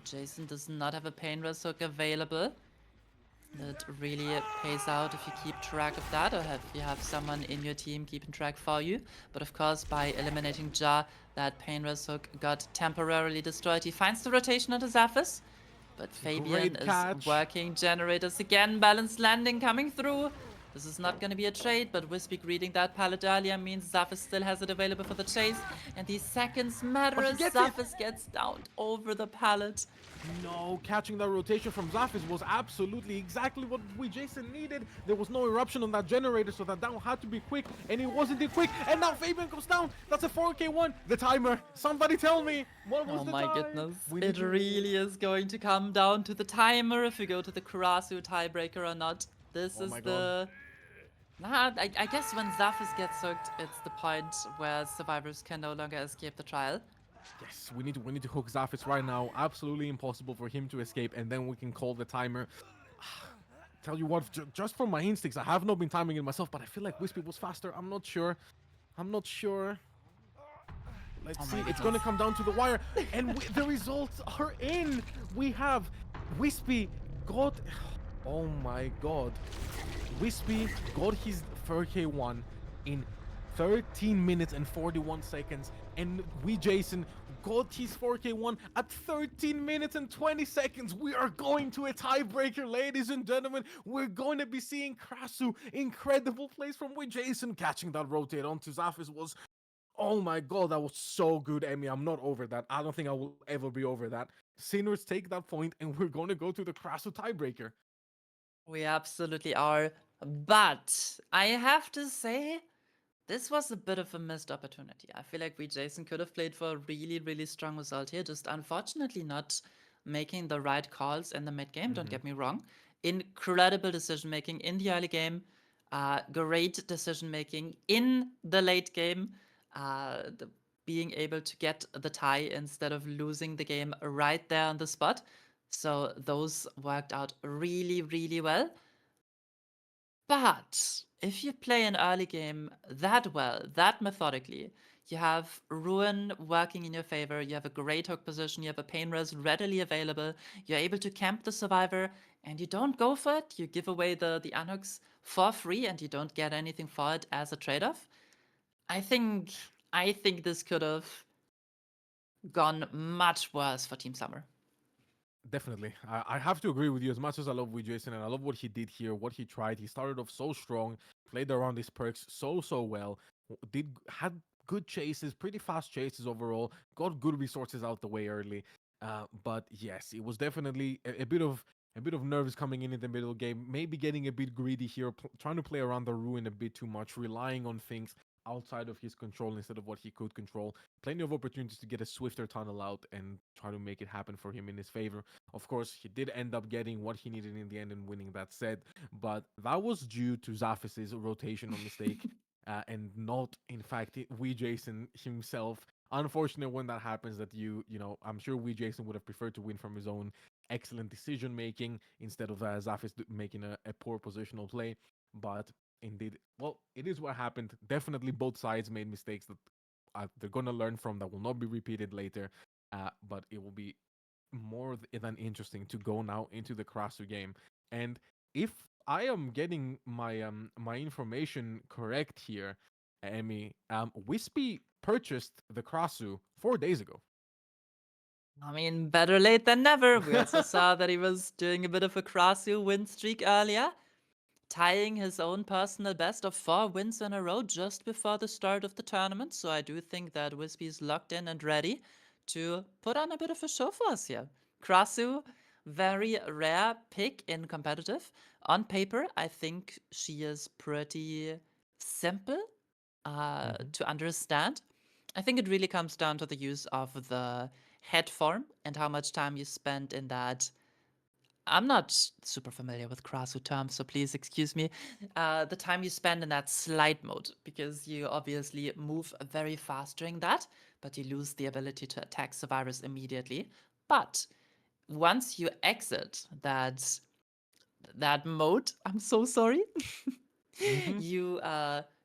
A: Jason does not have a pain risk hook available. That really pays out if you keep track of that, or if you have someone in your team keeping track for you. But of course, by eliminating Ja, that pain risk hook got temporarily destroyed. He finds the rotation onto Zafis. But Fabian
B: Great
A: is
B: catch.
A: working generators again. Balanced landing coming through. This is not going to be a trade, but Wispy greeting that pallet earlier means Zafis still has it available for the chase. And these seconds matter
B: But he
A: as
B: gets it.
A: Zafis gets down over the pallet.
B: No, catching that rotation from Zafis was absolutely exactly what we Jason needed. There was no eruption on that generator, so that down had to be quick, and it wasn't it quick. And now Fabian comes down. That's a 4K one. The timer. Somebody tell me what was
A: Oh
B: the
A: my
B: time?
A: goodness.
B: We need
A: It
B: to-
A: really is going to come down to the timer if we go to the Karasu tiebreaker or not. This
B: Oh
A: is
B: my god.
A: the... Nah, I guess when Zafis gets hooked, it's the point where survivors can no longer escape the trial.
B: Yes, we need to hook Zafis right now. Absolutely impossible for him to escape, and then we can call the timer. Tell you what, just from my instincts, I have not been timing it myself, but I feel like Wispy was faster. I'm not sure. I'm not sure. Let's
A: Oh
B: see.
A: my
B: It's going to
A: goodness.
B: come down to the wire, and the results are in. We have Wispy got. Oh my god. Wispy got his 4K1 in 13 minutes and 41 seconds, and we Jason got his 4K1 at 13 minutes and 20 seconds. We are going to a tiebreaker, ladies and gentlemen. We're going to be seeing Krasu. Incredible plays from we Jason. Catching that rotate onto Zafis was, oh my god, that was so good, Emmy. I'm not over that. I don't think I will ever be over that. Sinners take that point, and we're going to go to the Krasu tiebreaker.
A: We absolutely are. But I have to say, this was a bit of a missed opportunity. I feel like we Jason could have played for a really, really strong result here, just unfortunately not making the right calls in the mid game, don't get me wrong. Incredible decision making in the early game, great decision making in the late game, being able to get the tie instead of losing the game right there on the spot. So those worked out really, really well. But if you play an early game that well, that methodically, you have Ruin working in your favor, you have a great hook position, you have a pain res readily available, you're able to camp the survivor, and you don't go for it, you give away the unhooks for free and you don't get anything for it as a trade-off. I think I think this could have gone much worse for Team Summer.
B: Definitely. I have to agree with you. As much as I love Wee Jason and I love what he did here, what he tried, he started off so strong, played around his perks so well, had good chases, pretty fast chases overall, got good resources out the way early. But yes, it was definitely a bit of nerves coming in the middle game, maybe getting a bit greedy here, trying to play around the ruin a bit too much, relying on things outside of his control instead of what he could control. Plenty of opportunities to get a swifter tunnel out and try to make it happen for him in his favor. Of course, he did end up getting what he needed in the end and winning that set, but that was due to Zafis's rotational mistake, and not, in fact, we Jason himself. Unfortunate when that happens. That I'm sure we Jason would have preferred to win from his own excellent decision making instead of Zafis making a poor positional play. But indeed, well, it is what happened. Definitely, both sides made mistakes that they're gonna learn from, that will not be repeated later. But it will be more than interesting to go now into the Krasu game. And if I am getting my information correct here, Emmy, Wispy purchased the Krasu 4 days ago.
A: I mean, better late than never. We also saw that he was doing a bit of a Krasu win streak earlier, tying his own personal best of 4 wins in a row just before the start of the tournament. So I do think that Wispy is locked in and ready to put on a bit of a show for us here. Krasu, very rare pick in competitive. On paper, I think she is pretty simple
B: Hmm.
A: to understand. I think it really comes down to the use of the head form and how much time you spend in that. I'm not super familiar with Krasu terms, so please excuse me. The time you spend in that slide mode, because you obviously move very fast during that, but you lose the ability to attack survivors immediately. But once you exit that mode, I'm so sorry,
B: Hmm.
A: you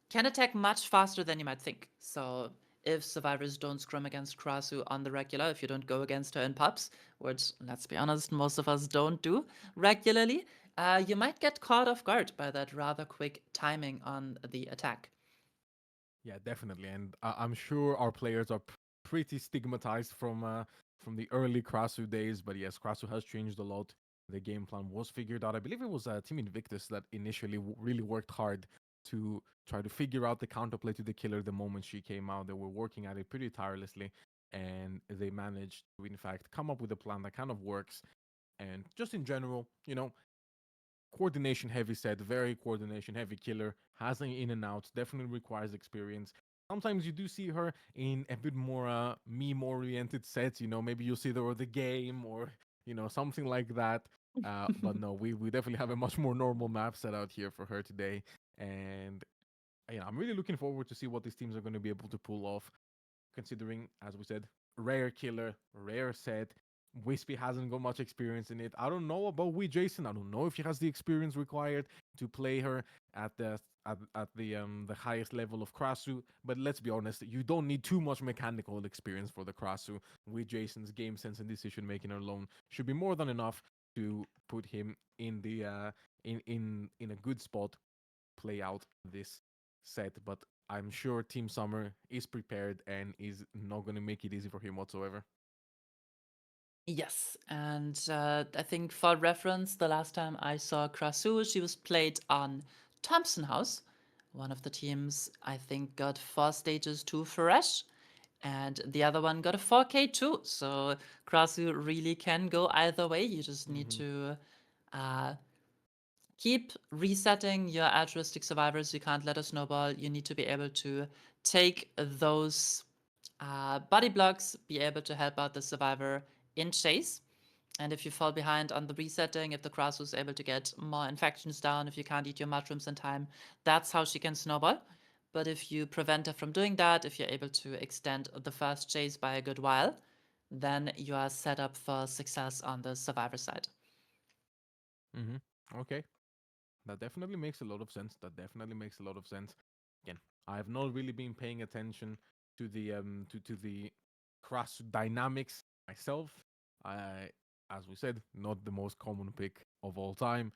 A: can attack much faster than you might think. So if survivors don't scrum against Krasu on the regular, if you don't go against her in pubs, which let's be honest, most of us don't do regularly, you might get caught off guard by that rather quick timing on the attack.
B: Yeah, definitely, and I'm sure our players are pretty stigmatized from the early Krasu days. But yes, Krasu has changed a lot. The game plan was figured out. I believe it was Team Invictus that initially really worked hard to try to figure out the counterplay to the killer the moment she came out. They were working at it pretty tirelessly, and they managed to, in fact, come up with a plan that kind of works. And just in general, coordination heavy set, very coordination heavy killer, has an in and out, definitely requires experience. Sometimes you do see her in a bit more meme oriented sets, maybe you'll see the game or something like that. But no, we definitely have a much more normal map set out here for her today. And I'm really looking forward to see what these teams are going to be able to pull off, considering, as we said, rare killer, rare set. Wispy hasn't got much experience in it. I don't know about Wee Jason. I don't know if he has the experience required to play her at the highest level of Krasu. But let's be honest, you don't need too much mechanical experience for the Krasu. Wee Jason's game sense and decision making alone should be more than enough to put him in the in a good spot play out this set, but I'm sure Team Summer is prepared and is not going to make it easy for him whatsoever.
A: Yes, and I think for reference, the last time I saw Krasu, she was played on Thompson House. One of the teams, I think, got 4 stages to Fresh, and the other one got a 4K too. So Krasu really can go either way. You just need
B: Hmm.
A: to uh, keep resetting your altruistic survivors. You can't let a snowball. You need to be able to take those body blocks, be able to help out the survivor in chase. And if you fall behind on the resetting, if the Krasu is able to get more infections down, if you can't eat your mushrooms in time, that's how she can snowball. But if you prevent her from doing that, if you're able to extend the first chase by a good while, then you are set up for success on the survivor side.
B: Hmm. Okay, that definitely makes a lot of sense. That definitely makes a lot of sense. Again, I have not really been paying attention to the cross dynamics myself. I, as we said, not the most common pick of all time,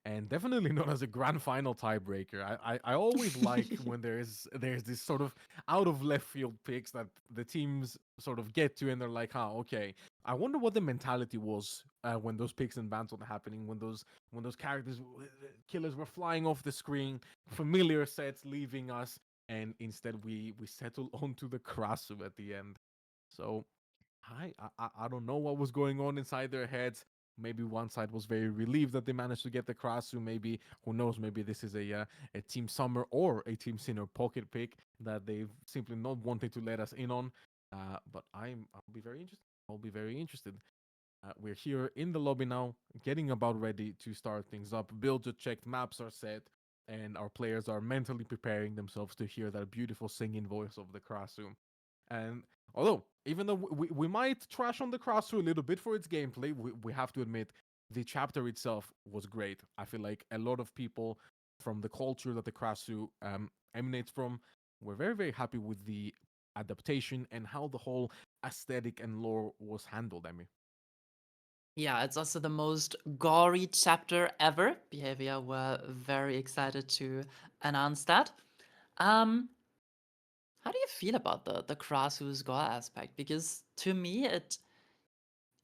B: and definitely not as a grand final tiebreaker. I always like when there's this sort of out of left field picks that the teams sort of get to, and they're like, "Huh, okay." I wonder what the mentality was when those picks and bans were happening, when those characters killers were flying off the screen, familiar sets leaving us, and instead we settle onto the Krasu at the end. So I don't know what was going on inside their heads. Maybe one side was very relieved that they managed to get the Krasu. Maybe, who knows? Maybe this is a Team Summer or a Team Sinner pocket pick that they've simply not wanted to let us in on. But I'll be very interested. I'll be very interested. We're here in the lobby now, getting about ready to start things up. Builds are checked, maps are set, and our players are mentally preparing themselves to hear that beautiful singing voice of the Krasu. And although, even though we might trash on the Crossroad a little bit for its gameplay, we have to admit the chapter itself was great. I feel like a lot of people from the culture that the Crossroad emanates from were very, very happy with the adaptation and how the whole aesthetic and lore was handled, Emmy.
A: Yeah, it's also the most gory chapter ever. Behavior were very excited to announce that. Um, how do you feel about the Krasu's gore aspect? Because to me, it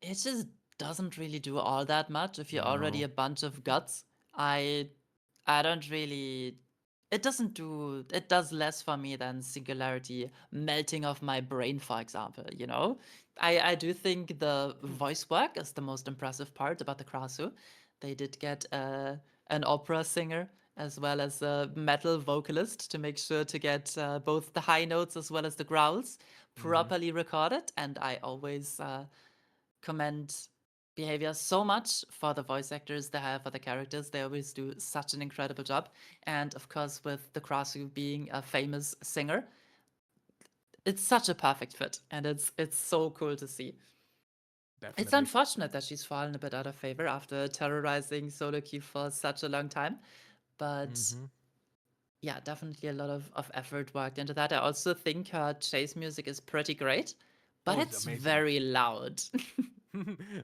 A: it just doesn't really do all that much if you're already
B: No,
A: a bunch of guts. I I don't really it doesn't do it does less for me than singularity melting of my brain, for example, you know? I do think the voice work is the most impressive part about the Krasu. They did get an opera singer as well as a metal vocalist to make sure to get both the high notes as well as the growls
B: hmm
A: properly recorded, and I always commend behavior so much for the voice actors they have for the characters. They always do such an incredible job. And of course, with the Krasu being a famous singer, it's such a perfect fit, and it's so cool to see. It's
B: definitely.
A: unfortunate that she's fallen a bit out of favor after terrorizing solo queue for such a long time, but
B: hmm
A: yeah, definitely a lot of effort worked into that. I also think her chase music is pretty great, but
B: Oh, it's
A: it's
B: amazing.
A: very loud.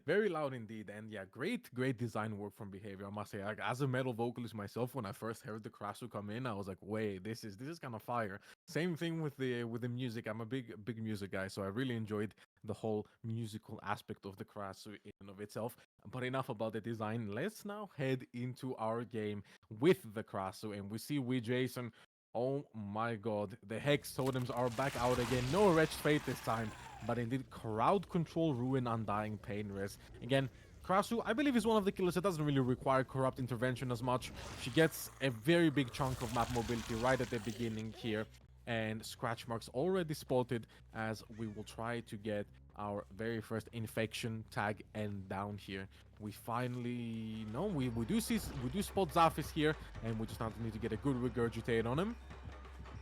B: Very loud indeed, and yeah, great design work from Behavior. I must say, like, as a metal vocalist myself, when I first heard the Krasu come in, I was like, "Wait, this is kind of fire." Same thing with the music. I'm a big music guy, so I really enjoyed the whole musical aspect of the Krasu in and of itself. But enough about the design. Let's now head into our game with the Krasu, and we see we Jason. Oh my god, the Hex Totems are back out again. No Wretched Fate this time, but indeed Crowd Control, Ruin, Undying, Pain, Rest. Again, Krasu, I believe, is one of the killers that doesn't really require Corrupt Intervention as much. She gets a very big chunk of map mobility right at the beginning here, and scratch marks already spotted as we will try to get our very first infection tag end down here. We finally no, we do spot Zaphis here, and we just now need to get a good regurgitate on him.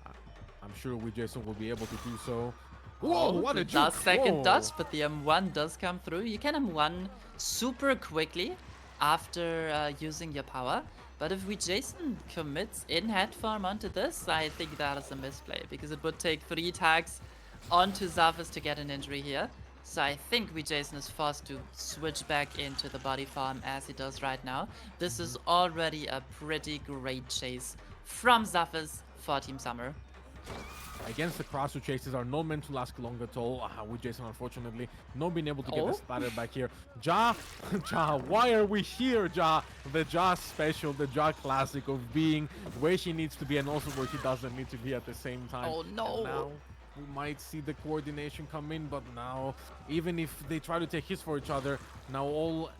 B: I- I'm sure we Jason will be able to do so. Whoa,
A: Oh,
B: what
A: the
B: a juke!
A: last second
B: Whoa!
A: dodge, but the M1 does come through. You can M1 super quickly after using your power. But if we Jason commits in head form onto this, I think that is a misplay because it would take 3 tags onto Zavis to get an injury here. So I think we Jason is forced to switch back into the body form as he does right now. This is already a pretty great chase from Zavis for Team Summer.
B: Against the Krasu chases are not meant to last long at all. With Jason, unfortunately, not being able to get the
A: Oh,
B: splatter back here. Ja, Ja, why are we here, Ja? The Ja special, the Ja classic of being where she needs to be and also where she doesn't need to be at the same time.
A: oh
B: And
A: no.
B: now we might see the coordination come in, but now, even if they try to take hits for each other, now all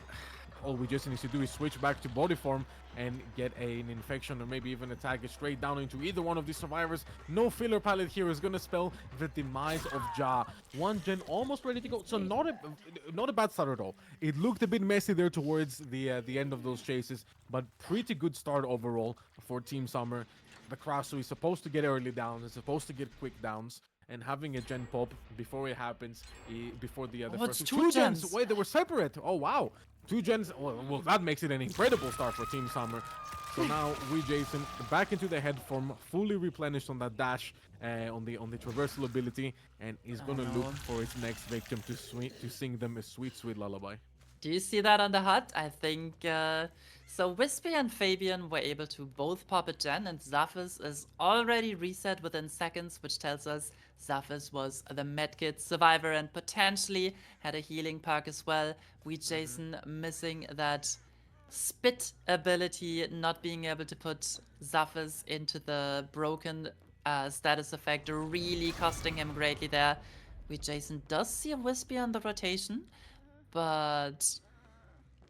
B: we just needs to do is switch back to body form and get an infection or maybe even a tag straight down into either one of these survivors. No filler palette here is gonna spell the demise of Ja. One gen almost ready to go. So not a bad start at all. It looked a bit messy there towards the end of those chases, but pretty good start overall for Team Summer. The Krasu is supposed to get early downs, is supposed to get quick downs, and having a gen pop before it happens, before the
A: Oh, it's
B: first
A: two
B: two gens.
A: gens.
B: Wait, they were separate. Oh wow, two gens. Well, that makes it an incredible start for Team Summer. So now we Jason back into the head form, fully replenished on that dash, on the traversal ability, and is
A: Oh
B: gonna look
A: no.
B: for its next victim to sing them a sweet lullaby.
A: Do you see that on the HUD? I think so. Wispy and Fabian were able to both pop a gen, and Zaphis is already reset within seconds, which tells us Zaphis was the medkit survivor and potentially had a healing perk as well. We Jason missing that spit ability, not being able to put Zaphis into the broken status effect, really costing him greatly there. We Jason does see a Wispy on the rotation, but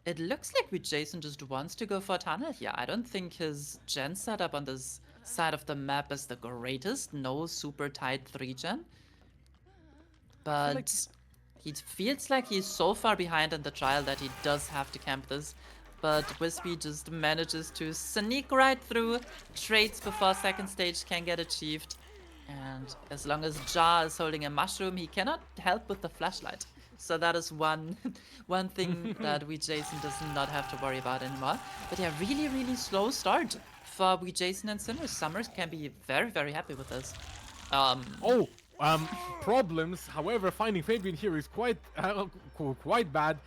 A: it looks like we Jason just wants to go for a tunnel here. I don't think his gen setup on this side of the map is the greatest. No super tight 3 gen,
B: I feel like
A: but he feels like he's so far behind in the trial that he does have to camp this. But Wispy just manages to sneak right through, trades before second stage can get achieved. And as long as Ja is holding a mushroom, he cannot help with the flashlight. So that is one one thing that we Jason does not have to worry about anymore. But yeah, really slow start for we Jason and Sinners. Summers can be very happy with this.
B: Oh, problems. However, finding Fabian here is quite quite bad.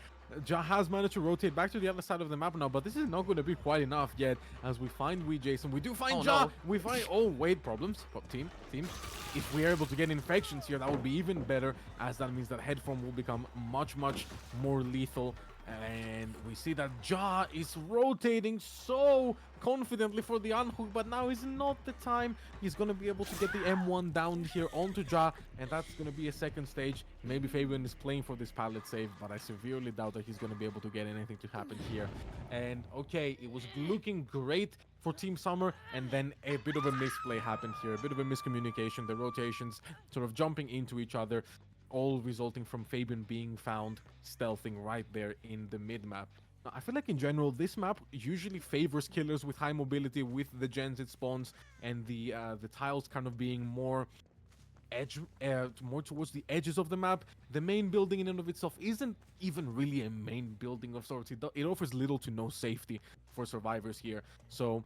B: Ja has managed to rotate back to the other side of the map now, but this is not going to be quite enough yet. As we find Wee Jason, we do find
A: Oh
B: Ja.
A: no.
B: We find wait, problems. Team. If we are able to get infections here, that would be even better, as that means that headform will become much more lethal. And we see that Ja is rotating so confidently for the unhook, but now is not the time. He's going to be able to get the M1 down here onto Ja, and that's going to be a second stage. Maybe Fabian is playing for this pallet save, but I severely doubt that he's going to be able to get anything to happen here. And okay, it was looking great for Team Summer, and then a bit of a misplay happened here, a bit of a miscommunication, the rotations sort of jumping into each other, all resulting from Fabian being found stealthing right there in the mid-map. Now, I feel like in general, this map usually favors killers with high mobility with the gens it spawns, and the tiles kind of being more more towards the edges of the map. The main building in and of itself isn't even really a main building of sorts. It offers little to no safety for survivors here. So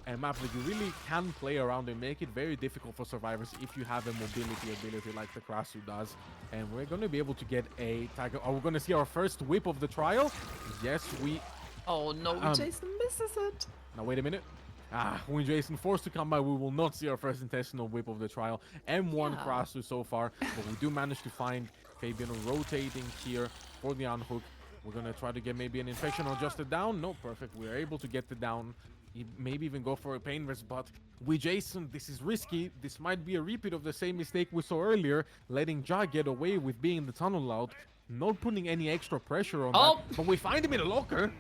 B: a map that you really can play around and make it very difficult for survivors if you have a mobility ability like the Krasu does. And we're going to be able to get a tag. Are we going to see our first whip of the trial? Yes, we...
A: Oh no, Jason misses it.
B: Now, wait a minute. When Jason forced to come by, we will not see our first intestinal whip of the trial. M1
A: Yeah.
B: Krasu so far, but we do manage to find Fabian rotating here for the unhook. We're going to try to get maybe an infection or just a down. No, perfect. We are able to get the down. Maybe even go for a pain rest, but with Jason, this is risky. This might be a repeat of the same mistake we saw earlier, letting Ja get away with being in the tunnel out, not putting any extra pressure on that. But we find him in a locker.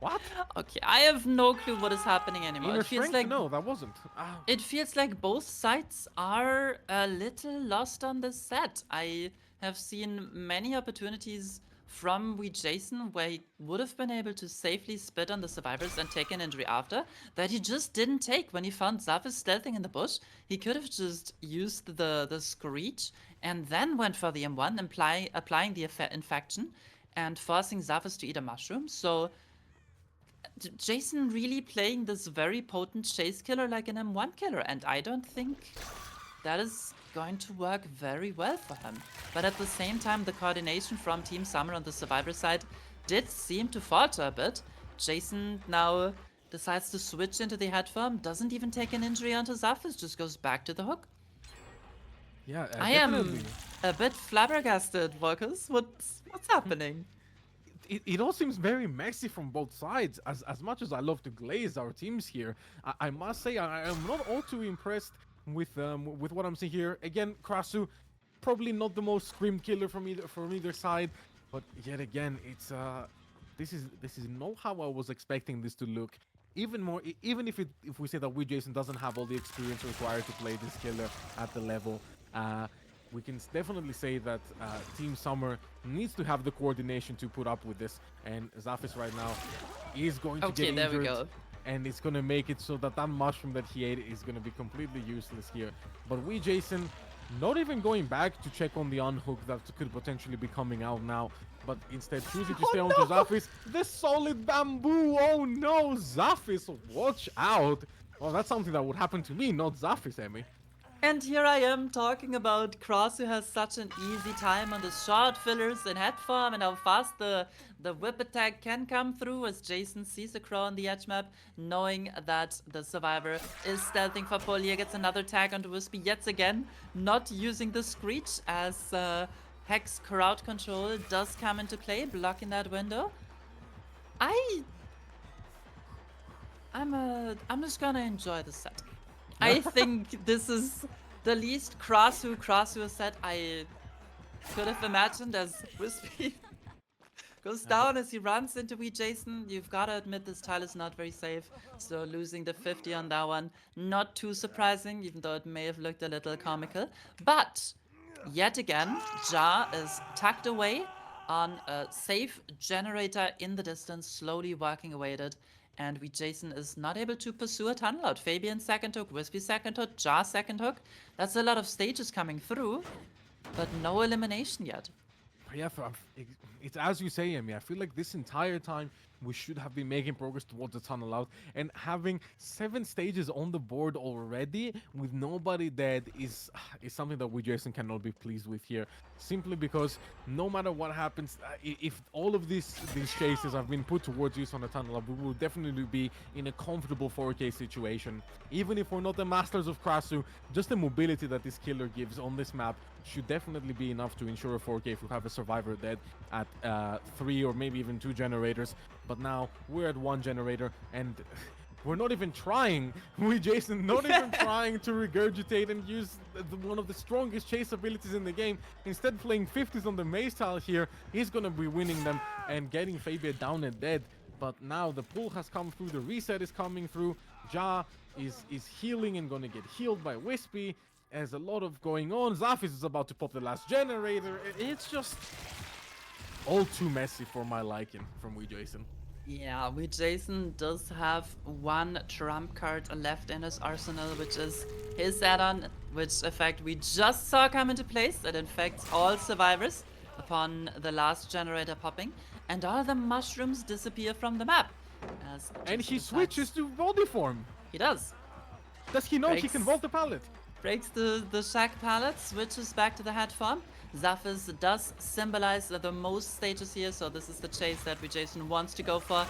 B: What?
A: Okay, I have no clue what is happening anymore.
B: Inner
A: It feels
B: strength?
A: like
B: No, that wasn't.
A: it feels like both sides are a little lost on this set. I have seen many opportunities from Wee Jason where he would have been able to safely spit on the survivors and take an injury after that he just didn't take. When he found Zafis stealthing in the bush, he could have just used the screech and then went for the M1, applying the infection and forcing Zafis to eat a mushroom. So Jason really playing this very potent chase killer like an M1 killer, and I don't think that is going to work very well for him. But at the same time, the coordination from Team Summer on the survivor side did seem to falter a bit. Jason now decides to switch into the head firm, doesn't even take an injury onto Zafis, just goes back to the hook.
B: Yeah,
A: I
B: definitely.
A: am a bit flabbergasted, Marcus. What's happening?
B: It all seems very messy from both sides. As much as I love to glaze our teams here, I must say I am not all too impressed with what I'm seeing here. Again, Krasu, probably not the most scream killer from either side, but yet again, it's this is not how I was expecting this to look. Even more, even if we say that Wee Jason doesn't have all the experience required to play this killer at the level, we can definitely say that Team Summer needs to have the coordination to put up with this. And Zafis right now is going to get
A: Okay, there we
B: injured,
A: go.
B: and it's going to make it so that that mushroom that he ate is going to be completely useless here. But Wee Jason, not even going back to check on the unhook that could potentially be coming out now, but instead choosing to stay on to Zafis. The solid bamboo! Oh no, Zafis, watch out! Well, that's something that would happen to me, not Zafis, Emmy.
A: And here I am talking about Cross, who has such an easy time on the short fillers in head form, and how fast the whip attack can come through as Jason sees a crow on the edge map, knowing that the survivor is stealthing for pull. Here gets another tag onto Wispy yet again, not using the screech as Hex crowd control does come into play, blocking that window. I'm just gonna enjoy the set. I think this is the least Krasu set I could have imagined, as Wispy goes down as he runs into Wee Jason. You've got to admit this tile is not very safe, so losing the 50 on that one, not too surprising, even though it may have looked a little comical. But yet again, Ja is tucked away on a safe generator in the distance, slowly working away at it. And Wee Jason is not able to pursue a tunnel out. Fabian second hook, Wispy second hook, Ja second hook. That's a lot of stages coming through, but no elimination yet.
B: Yeah, It's as you say, Amy. I feel like this entire time we should have been making progress towards the tunnel out, and having 7 stages on the board already with nobody dead is something that we Jason cannot be pleased with here. Simply because no matter what happens, if all of these chases have been put towards use on the tunnel out, we will definitely be in a comfortable 4K situation. Even if we're not the masters of Krasu, just the mobility that this killer gives on this map should definitely be enough to ensure a 4K if we have a survivor dead at 3 or maybe even 2 generators. But now we're at 1 generator and we're not even trying. We, Jason, not even trying to regurgitate and use one of the strongest chase abilities in the game. Instead, playing 50s on the maze tile here, he's gonna be winning them and getting Fabia down and dead. But now the pull has come through, the reset is coming through. Ja is healing and gonna get healed by Wispy. There's a lot of going on. Zafis is about to pop the last generator. It's just all too messy for my liking from Wee Jason.
A: Yeah, we Jason does have one trump card left in his arsenal, which is his add-on, which effect we just saw come into place. It infects all survivors upon the last generator popping, and all the mushrooms disappear from the map. As
B: And
A: Jason
B: he
A: decides
B: switches to body form.
A: he does.
B: Does he know he can
A: Breaks
B: vault the pallet?
A: breaks the shack pallet, switches back to the head form. Zaphis does symbolize the most stages here, so this is the chase that Jason wants to go for.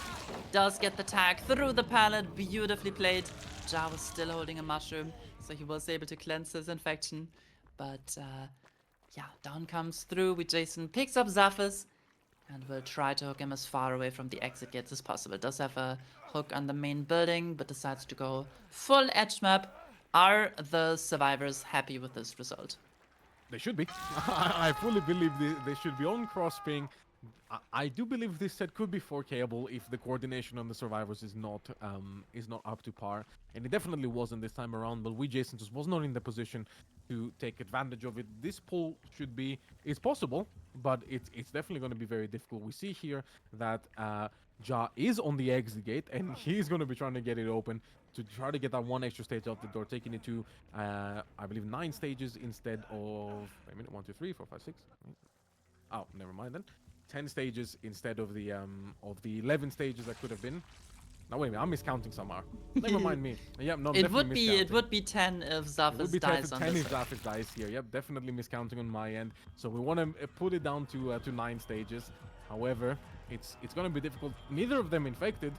A: Does get the tag through the pallet, beautifully played. Ja was still holding a mushroom, so he was able to cleanse his infection. But yeah, down comes through. Jason picks up Zaphis and will try to hook him as far away from the exit gates as possible. Does have a hook on the main building, but decides to go full edge map. Are the survivors happy with this result?
B: They should be. I fully believe they should be on cross ping. I do believe this set could be 4Kable if the coordination on the survivors is not up to par, and it definitely wasn't this time around. But we Jason just was not in the position to take advantage of it. This pull should be it's possible, but it's definitely going to be very difficult. We see here that Ja is on the exit gate, and he's going to be trying to get it open to try to get that one extra stage out the door, taking it to I believe 9 stages instead of wait a minute 1, 2, 3, 4, 5, 6. Oh, never mind then. 10 stages instead of the 11 stages that could have been. No, wait a minute, I'm miscounting somehow. Never mind me. Yep, no,
A: It
B: definitely
A: would be
B: miscounting.
A: it would be 10 if
B: It would
A: Zaphis
B: be 10
A: dies
B: for
A: on
B: 10
A: this
B: if
A: one.
B: Zafis dies here. Yep, definitely miscounting on my end. So we want to put it down to 9 stages. However, it's going to be difficult. Neither of them infected.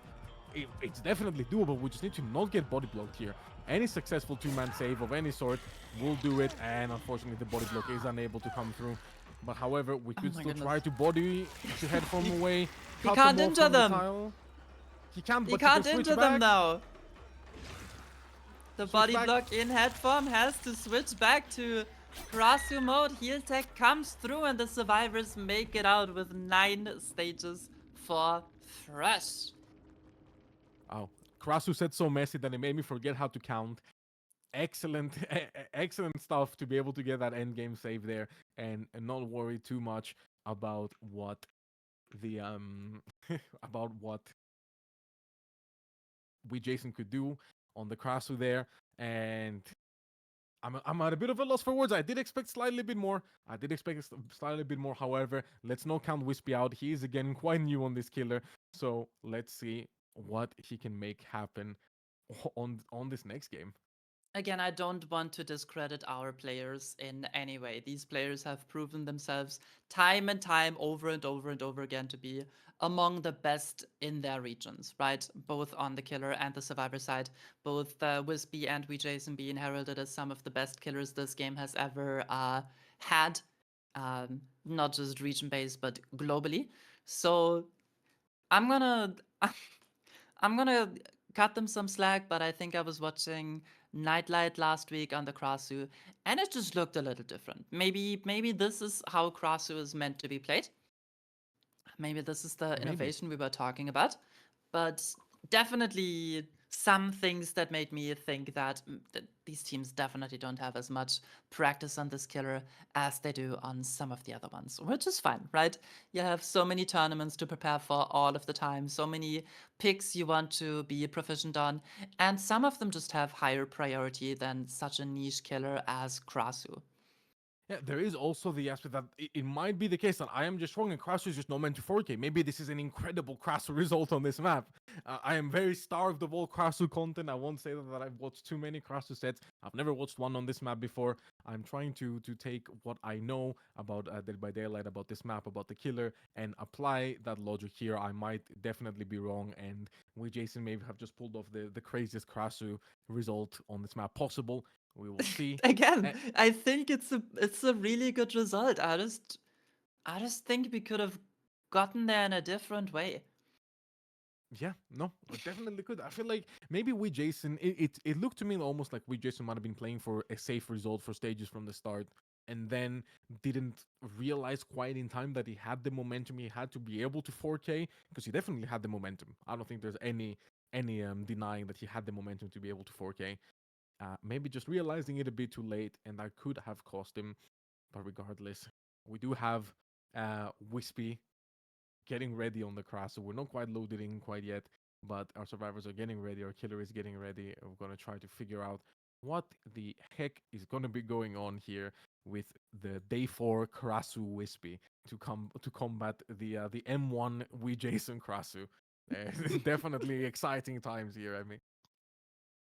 B: It's definitely doable. We just need to not get body blocked here. Any successful 2-man save of any sort will do it. And unfortunately, the body block is unable to come through. But however, we could
A: my
B: still
A: goodness.
B: try to head from away.
A: He
B: Cut
A: can't
B: them off
A: injure
B: from the
A: them.
B: tile. He can't,
A: He
B: but he can
A: can't
B: switch
A: injure them
B: back.
A: now. The
B: Switch
A: body
B: back.
A: block in head form has to switch back to Krasu mode. Heal tech comes through and the survivors make it out with 9 stages for fresh.
B: Oh, Krasu said so messy that it made me forget how to count. Excellent, excellent stuff to be able to get that end game save there and not worry too much about what the about what we Jason could do on the Krasu there. And I'm at a bit of a loss for words. I did expect slightly bit more. I did expect slightly bit more. However, let's not count Wispy out. He is again quite new on this killer. So let's see what he can make happen on this next game.
A: Again, I don't want to discredit our players in any way. These players have proven themselves time and time over and over and over again to be among the best in their regions, right? Both on the killer and the survivor side. Both Wispy and Jason being heralded as some of the best killers this game has ever had. Not just region based, but globally. So I'm gonna I'm gonna cut them some slack, but I think I was watching Nightlight last week on the Krasu, and it just looked a little different. Maybe this is how Krasu is meant to be played. Maybe this is the
B: Maybe.
A: innovation we were talking about, but definitely some things that made me think that these teams definitely don't have as much practice on this killer as they do on some of the other ones, which is fine, right? You have so many tournaments to prepare for all of the time, so many picks you want to be proficient on, and some of them just have higher priority than such a niche killer as Krasu.
B: Yeah, there is also the aspect that it might be the case that I am just wrong and Krasu is just not meant to 4K. Maybe this is an incredible Krasu result on this map. I am very starved of all Krasu content. I won't say that I've watched too many Krasu sets. I've never watched one on this map before. I'm trying to take what I know about Dead by Daylight, about this map, about the killer, and apply that logic here. I might definitely be wrong, and we, Jason, maybe have just pulled off the craziest Krasu result on this map possible. We will see.
A: Again, I think it's a really good result. I just think we could have gotten there in a different way.
B: Yeah, no, it definitely could. I feel like maybe we Jason. It looked to me almost like we Jason might have been playing for a safe result for stages from the start, and then didn't realize quite in time that he had the momentum. He had to be able to 4K because he definitely had the momentum. I don't think there's any denying that he had the momentum to be able to 4K. Maybe just realizing it a bit too late, and that could have cost him. But regardless, we do have Wispy getting ready on the cross. So we're not quite loaded in quite yet, but our survivors are getting ready. Our killer is getting ready. We're going to try to figure out what the heck is going to be going on here with the day 4 Krasu Wispy to combat the M1 We Jason Krasu. Definitely exciting times here. I mean,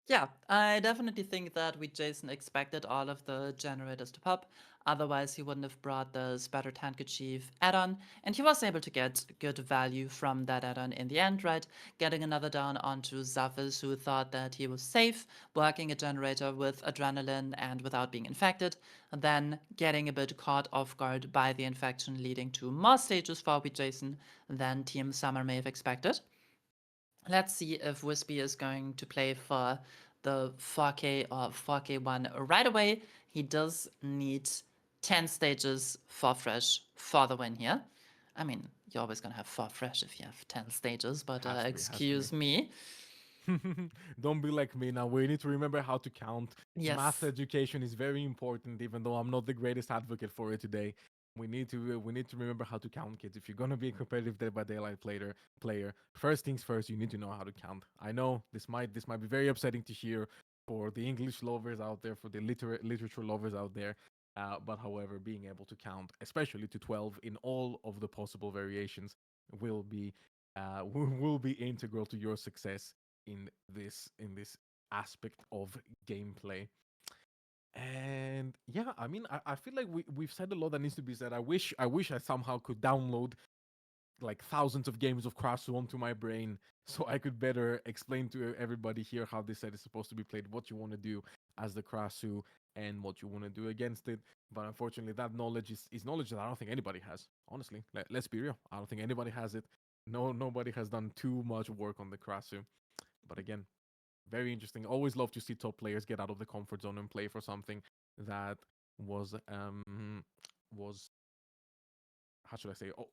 A: Yeah, I definitely think that we Jason expected all of the generators to pop. Otherwise, he wouldn't have brought the Spattered Handkerchief add-on, and he was able to get good value from that add-on in the end, right? Getting another down onto Zaphis, who thought that he was safe, working a generator with adrenaline and without being infected, and then getting a bit caught off guard by the infection, leading to more stages for we Jason than Team Summer may have expected. Let's see if Wispy is going to play for the 4K or 4K1 right away. He does need 10 stages for fresh for the win here. I mean, you're always going to have 4 fresh if you have 10 stages, but
B: has to be, has to be.
A: excuse me.
B: Don't be like me now. We need to remember how to count. Math
A: Yes.
B: education is very important, even though I'm not the greatest advocate for it today. We need to remember how to count, kids. If you're gonna be a competitive Dead by Daylight player, first things first, you need to know how to count. I know this might be very upsetting to hear for the English lovers out there, for the literature lovers out there. But however, being able to count, especially to 12 in all of the possible variations, will be will be integral to your success in this aspect of gameplay. And yeah, I mean, I feel like we've said a lot that needs to be said. I wish I somehow could download like thousands of games of Krasu onto my brain so I could better explain to everybody here how this set is supposed to be played, what you want to do as the Krasu, and what you want to do against it. But unfortunately, that knowledge is knowledge that I don't think anybody has. Honestly, let's be real. I don't think anybody has it. No, nobody has done too much work on the Krasu. But again, very interesting. Always love to see top players get out of the comfort zone and play for something that was how should I say? Oh,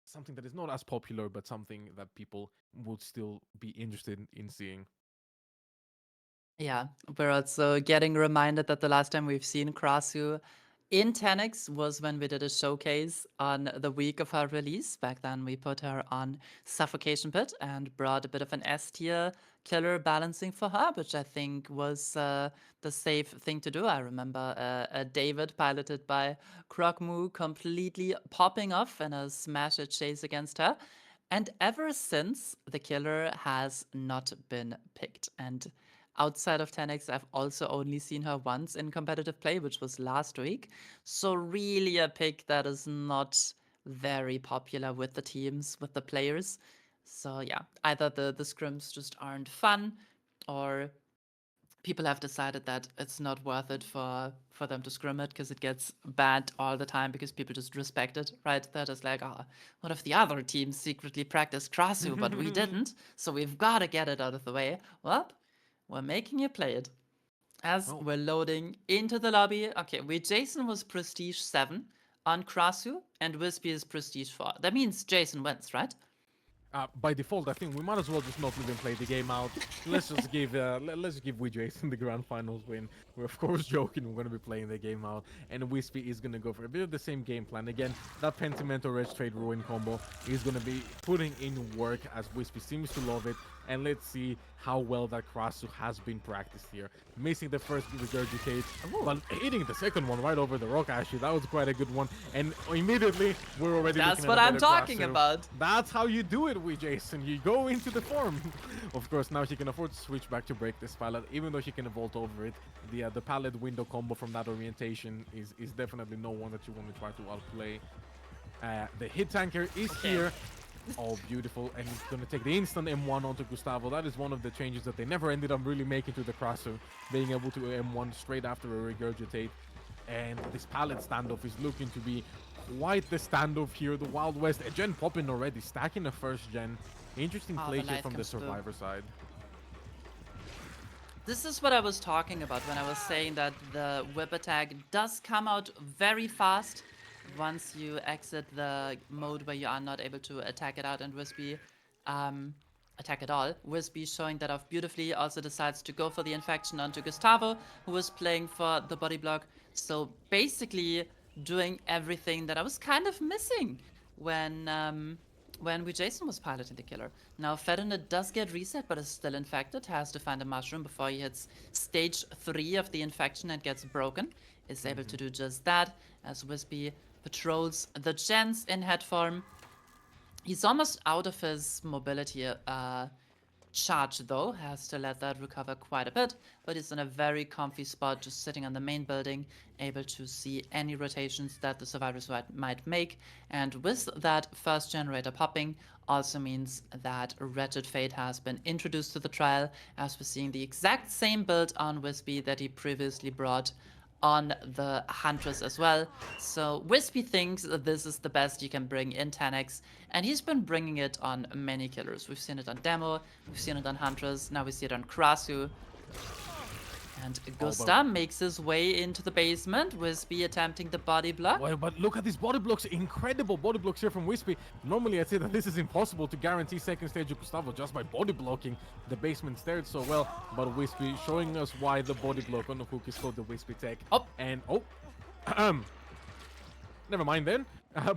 B: something that is not as popular, but something that people would still be interested in seeing.
A: Yeah, we're also getting reminded that the last time we've seen Krasu in Tenax was when we did a showcase on the week of her release. Back then, we put her on Suffocation Pit and brought a bit of an S tier killer balancing for her, which I think was the safe thing to do. I remember a David piloted by Krogmu completely popping off in a smash it chase against her. And ever since, the killer has not been picked. And outside of 10x, I've also only seen her once in competitive play, which was last week. So, really, a pick that is not very popular with the teams, with the players. So, yeah, either the scrims just aren't fun, or people have decided that it's not worth it for them to scrim it because it gets banned all the time because people just respect it, right? They're just like, oh, what if the other team secretly practiced Krasu, but we didn't? So we've got to get it out of the way. Well, we're making you play it. As
B: Well,
A: we're loading into the lobby, okay, Jason was Prestige 7 on Krasu, and Wispy is Prestige 4. That means Jason wins, right?
B: by default, I think we might as well just not even play the game out. Let's just give we Jason the grand finals win. We're of course joking. We're gonna be playing the game out, and Wispy is gonna go for a bit of the same game plan again. That Pentiment or Red Trade Ruin combo is gonna be putting in work as Wispy seems to love it. And let's see how well that Krasu has been practiced here. Missing the first regurgitate,
A: Ooh,
B: but hitting the second one right over the rock, actually. That was quite a good one. And immediately, we're already looking
A: that's
B: at a
A: what I'm
B: better
A: talking
B: Krasu.
A: about.
B: That's how you do it with Jason. You go into the form. Of course, now she can afford to switch back to break this pallet, even though she can vault over it. The pallet window combo from that orientation is definitely no one that you want to try to outplay. The hit tanker is
A: Okay.
B: here. Oh, beautiful. And he's going to take the instant M1 onto Gustavo. That is one of the changes that they never ended up really making to the Krasu, being able to M1 straight after a regurgitate. And this pallet standoff is looking to be quite the standoff here. The Wild West, a gen popping already, stacking a first gen. Interesting
A: Oh,
B: play
A: the
B: here
A: light
B: from the
A: comes through.
B: survivor side.
A: This is what I was talking about when I was saying that the whip attack does come out very fast once you exit the mode where you are not able to attack it out, and Wispy attack at all. Wispy showing that off beautifully, also decides to go for the infection onto Gustavo, who was playing for the body block. So basically doing everything that I was kind of missing when we Jason was piloting the killer. Now Fedonid does get reset, but is still infected, has to find a mushroom before he hits stage 3 of the infection and gets broken. Is able to do just that, as Wispy patrols the gens in head form. He's almost out of his mobility charge though, has to let that recover quite a bit, but he's in a very comfy spot just sitting on the main building, able to see any rotations that the survivors might make. And with that first generator popping also means that Wretched Fate has been introduced to the trial, as we're seeing the exact same build on Wispy that he previously brought on the Huntress as well. So Wispy thinks that this is the best you can bring in Tenax, and he's been bringing it on many killers. We've seen it on Demo, we've seen it on Huntress, now we see it on Krasu. And
B: Oh, but
A: Gusta makes his way into the basement, Wispy attempting the body block.
B: well, but look at these body blocks. Incredible body blocks here from Wispy. Normally, I'd say that this is impossible to guarantee second stage of Gustavo just by body blocking the basement stairs so well. But Wispy showing us why the body block on the hook is called the Wispy Tech.
A: Oh.
B: And, never mind then.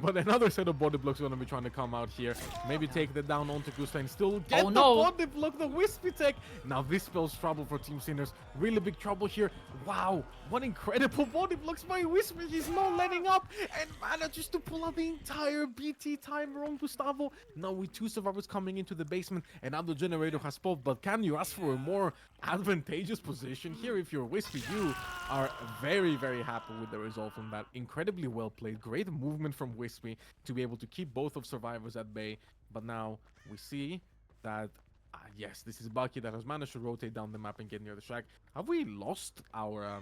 B: But another set of body blocks are going to be trying to come out here. Maybe take that down onto Gusta and still get
A: Oh,
B: the
A: no.
B: body block, the Wispy Tech. Now this spells trouble for Team Sinners. Really big trouble here. Wow, what incredible body blocks by Wispy. He's not letting up and manages to pull out the entire BT timer on Gustavo. Now with two survivors coming into the basement, another generator has popped. But can you ask for a more advantageous position here? If you're Wispy, you are very, very happy with the result from that. Incredibly well played. Great movement from Wispy to be able to keep both of survivors at bay. But now we see that yes, this is Bucky that has managed to rotate down the map and get near the shack. Have we lost our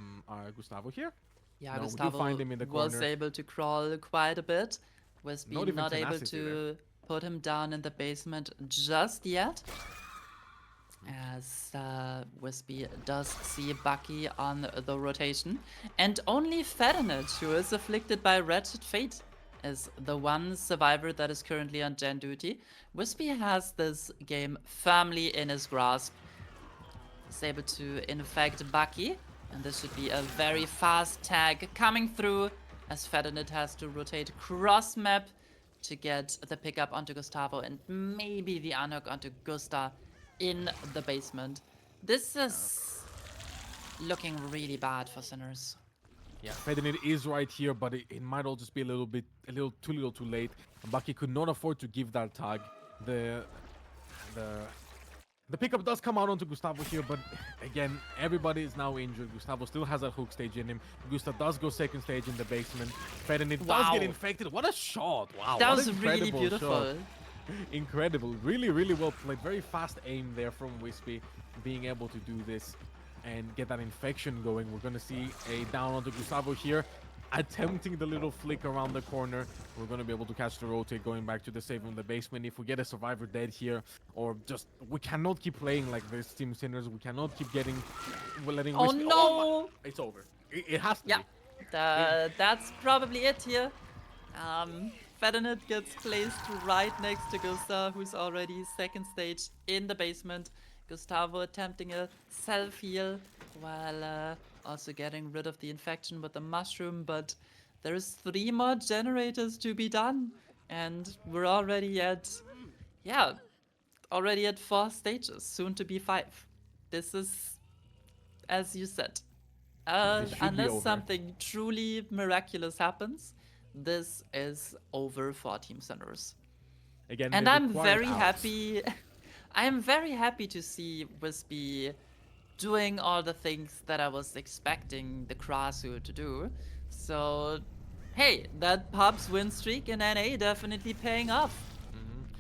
B: Gustavo here?
A: Yeah,
B: No, we do
A: Gustavo
B: find him in the
A: was
B: corner.
A: able to crawl quite a bit. Wispy
B: Not even
A: not able
B: tenacity there.
A: to put him down in the basement just yet. As Wispy does see Bucky on the rotation. And only Fedonid, who is afflicted by Wretched Fate, is the one survivor that is currently on gen duty. Wispy has this game firmly in his grasp. He's able to infect Bucky, and this should be a very fast tag coming through, as Fedonid has to rotate cross map to get the pickup onto Gustavo and maybe the unhook onto Gusta in the basement. This is looking really bad for Sinners.
B: Yeah, Fedonid is right here, but it might all just be a little too late. Bucky could not afford to give that tag. The pickup does come out onto Gustavo here, but again, everybody is now injured. Gustavo still has that hook stage in him. Gustav does go second stage in the basement. Fedonid does get
A: Wow.
B: infected. What a shot! Wow,
A: That
B: what
A: was
B: an
A: really
B: incredible
A: beautiful.
B: shot. Incredible. Really, really well played. Very fast aim there from Wispy, being able to do this and get that infection going. We're going to see a down onto Gustavo here, attempting the little flick around the corner. We're going to be able to catch the rotate going back to the save in the basement. If we get a survivor dead here, or just, we cannot keep playing like this, Team Sinners. We cannot keep letting
A: Oh
B: Wispy.
A: no!
B: It's over. It has to
A: Yeah,
B: be.
A: that's probably it here. Fedonid gets placed right next to Gustav, who's already second stage in the basement. Gustavo attempting a self-heal while also getting rid of the infection with the mushroom, but there's 3 more generators to be done, and we're already at, yeah, already at 4 stages, soon to be 5. This is, as you said,
B: This should be
A: unless
B: over.
A: something truly miraculous happens, this is over for Team Sinners.
B: Again,
A: And
B: they
A: I'm
B: required
A: very
B: outs.
A: happy. I'm very happy to see Wispy doing all the things that I was expecting the Krasu to do. So, hey, that Pub's win streak in NA definitely paying off.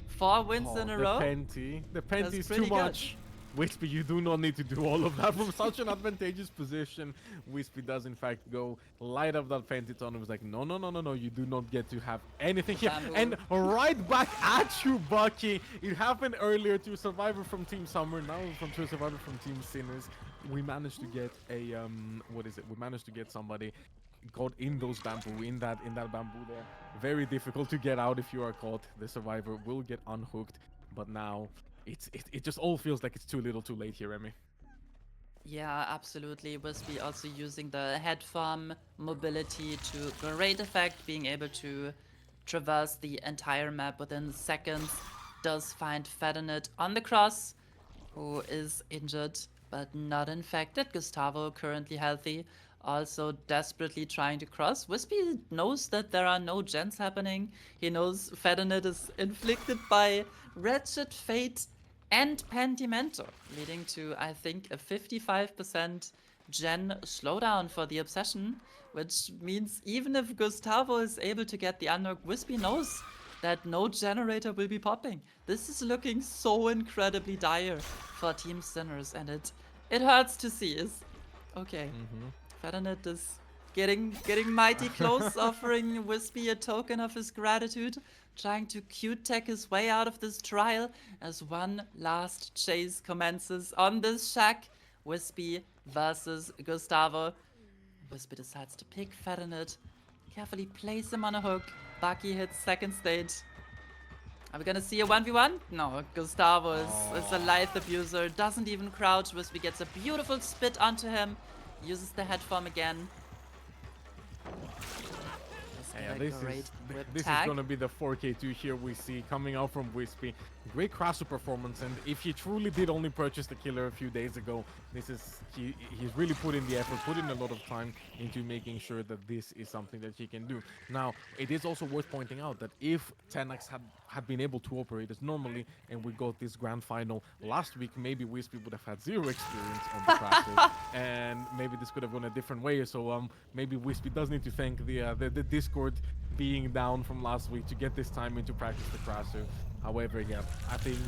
A: 4 wins in
B: Oh,
A: a
B: the
A: row?
B: Penty. The Penty
A: That's
B: is too
A: pretty good.
B: much. Wispy, you do not need to do all of that from such an advantageous position. Wispy does, in fact, go light up that Pentaton and was like, no, no, no, no, no, you do not get to have anything
A: The
B: here. And
A: bamboo.
B: right back at you, Bucky. It happened earlier to a survivor from Team Summer, now to a survivor from Team Sinners. We managed to get a, what is it? We managed to get somebody caught in those bamboo, in that bamboo there. Very difficult to get out if you are caught. The survivor will get unhooked, but now it just all feels like it's too little too late here, Remy.
A: Yeah, absolutely. Wispy also using the head farm mobility to great effect, being able to traverse the entire map within seconds. Does find Fedonit on the cross, who is injured but not infected. Gustavo currently healthy, also desperately trying to cross. Wispy knows that there are no gens happening. He knows Fedonit is inflicted by Wretched Fate and Pentimento, leading to, I think, a 55% gen slowdown for the Obsession, which means even if Gustavo is able to get the unhook, Wispy knows that no generator will be popping. This is looking so incredibly dire for Team Sinners, and it hurts to see. Is okay. Ferdinand is getting mighty close, offering Wispy a token of his gratitude, trying to cute tech his way out of this trial as one last chase commences on this shack. Wispy versus Gustavo. Wispy decides to pick Ferdinand, carefully place him on a hook. Bucky hits second stage. Are we gonna see a 1v1? No, Gustavo is a
B: Oh.
A: lithe abuser, doesn't even crouch. Wispy gets a beautiful spit onto him, uses the head form again. Does get
B: Yeah,
A: a
B: this
A: great
B: is
A: whip
B: this is
A: tag.
B: gonna be the 4K2 here we see coming out from Wispy. Great Krasu performance, and if he truly did only purchase the killer a few days ago, this is he's really put in the effort, put in a lot of time into making sure that this is something that he can do. Now, it is also worth pointing out that if Tenax had been able to operate as normally, and we got this grand final last week, maybe Wispy would have had zero experience on the Krasu, and maybe this could have gone a different way. So maybe Wispy does need to thank the Discord being down from last week to get this time into practice the Krasu. However, yeah, I think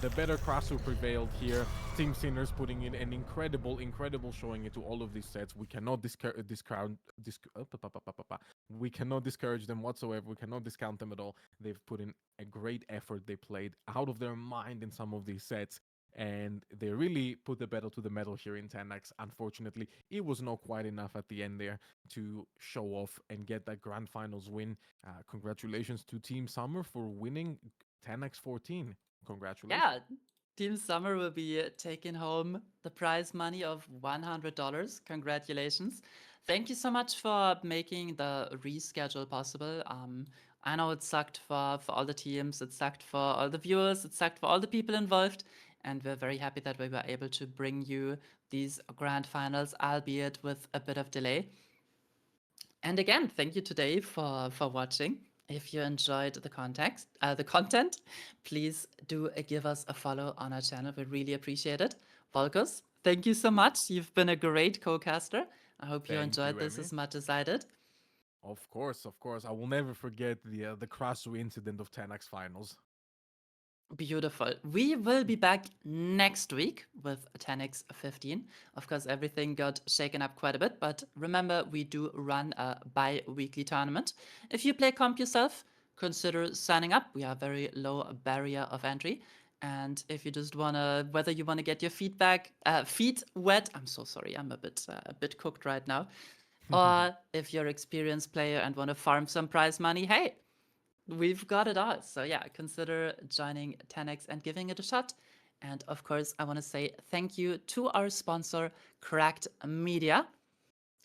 B: the better Krasu prevailed here. Team Sinners putting in an incredible showing into all of these sets. We cannot we cannot discourage them whatsoever. We cannot discount them at all. They've put in a great effort. They played out of their mind in some of these sets, and they really put the pedal to the metal here in Tenax. Unfortunately, it was not quite enough at the end there to show off and get that grand finals win. Congratulations to Team Summer for winning Tenax 14. Congratulations.
A: Yeah, Team Summer will be taking home the prize money of $100. Congratulations. Thank you so much for making the reschedule possible. I know it sucked for all the teams, it sucked for all the viewers, it sucked for all the people involved, and we're very happy that we were able to bring you these grand finals, albeit with a bit of delay. And again, thank you today for watching. If you enjoyed the content, please do give us a follow on our channel. We really appreciate it. Volkos, thank you so much. You've been a great co-caster. I hope you
B: Thank
A: enjoyed
B: you,
A: this
B: Emmy.
A: as much as I did.
B: Of course, of course. I will never forget the Krasu incident of Tenax finals.
A: Beautiful. We will be back next week with Tenax 15. Of course, everything got shaken up quite a bit, but remember, we do run a bi weekly tournament. If you play comp yourself, consider signing up. We have very low barrier of entry. And if you just wanna, whether you wanna get your feet wet, I'm so sorry, I'm a bit cooked right now. Or if you're an experienced player and wanna farm some prize money, hey, we've got it all. So yeah, consider joining 10x and giving it a shot. And of course, I want to say thank you to our sponsor, Cracked Media.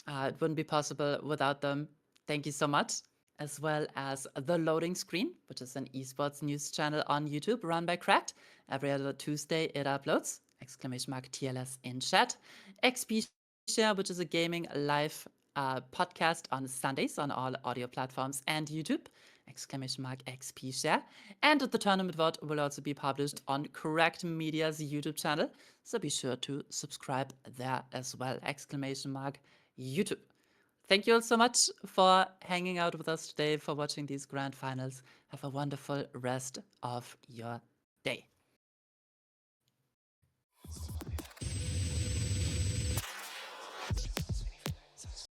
A: It wouldn't be possible without them. Thank you so much. as well as The Loading Screen, which is an esports news channel on YouTube run by Cracked. Every other Tuesday it uploads. Exclamation mark TLS in chat. XP Share, which is a gaming live podcast on Sundays on all audio platforms and YouTube. Exclamation mark XP Share. And the tournament VOD will also be published on Correct Media's YouTube channel. So be sure to subscribe there as well. Exclamation mark YouTube. Thank you all so much for hanging out with us today, for watching these grand finals. Have a wonderful rest of your day.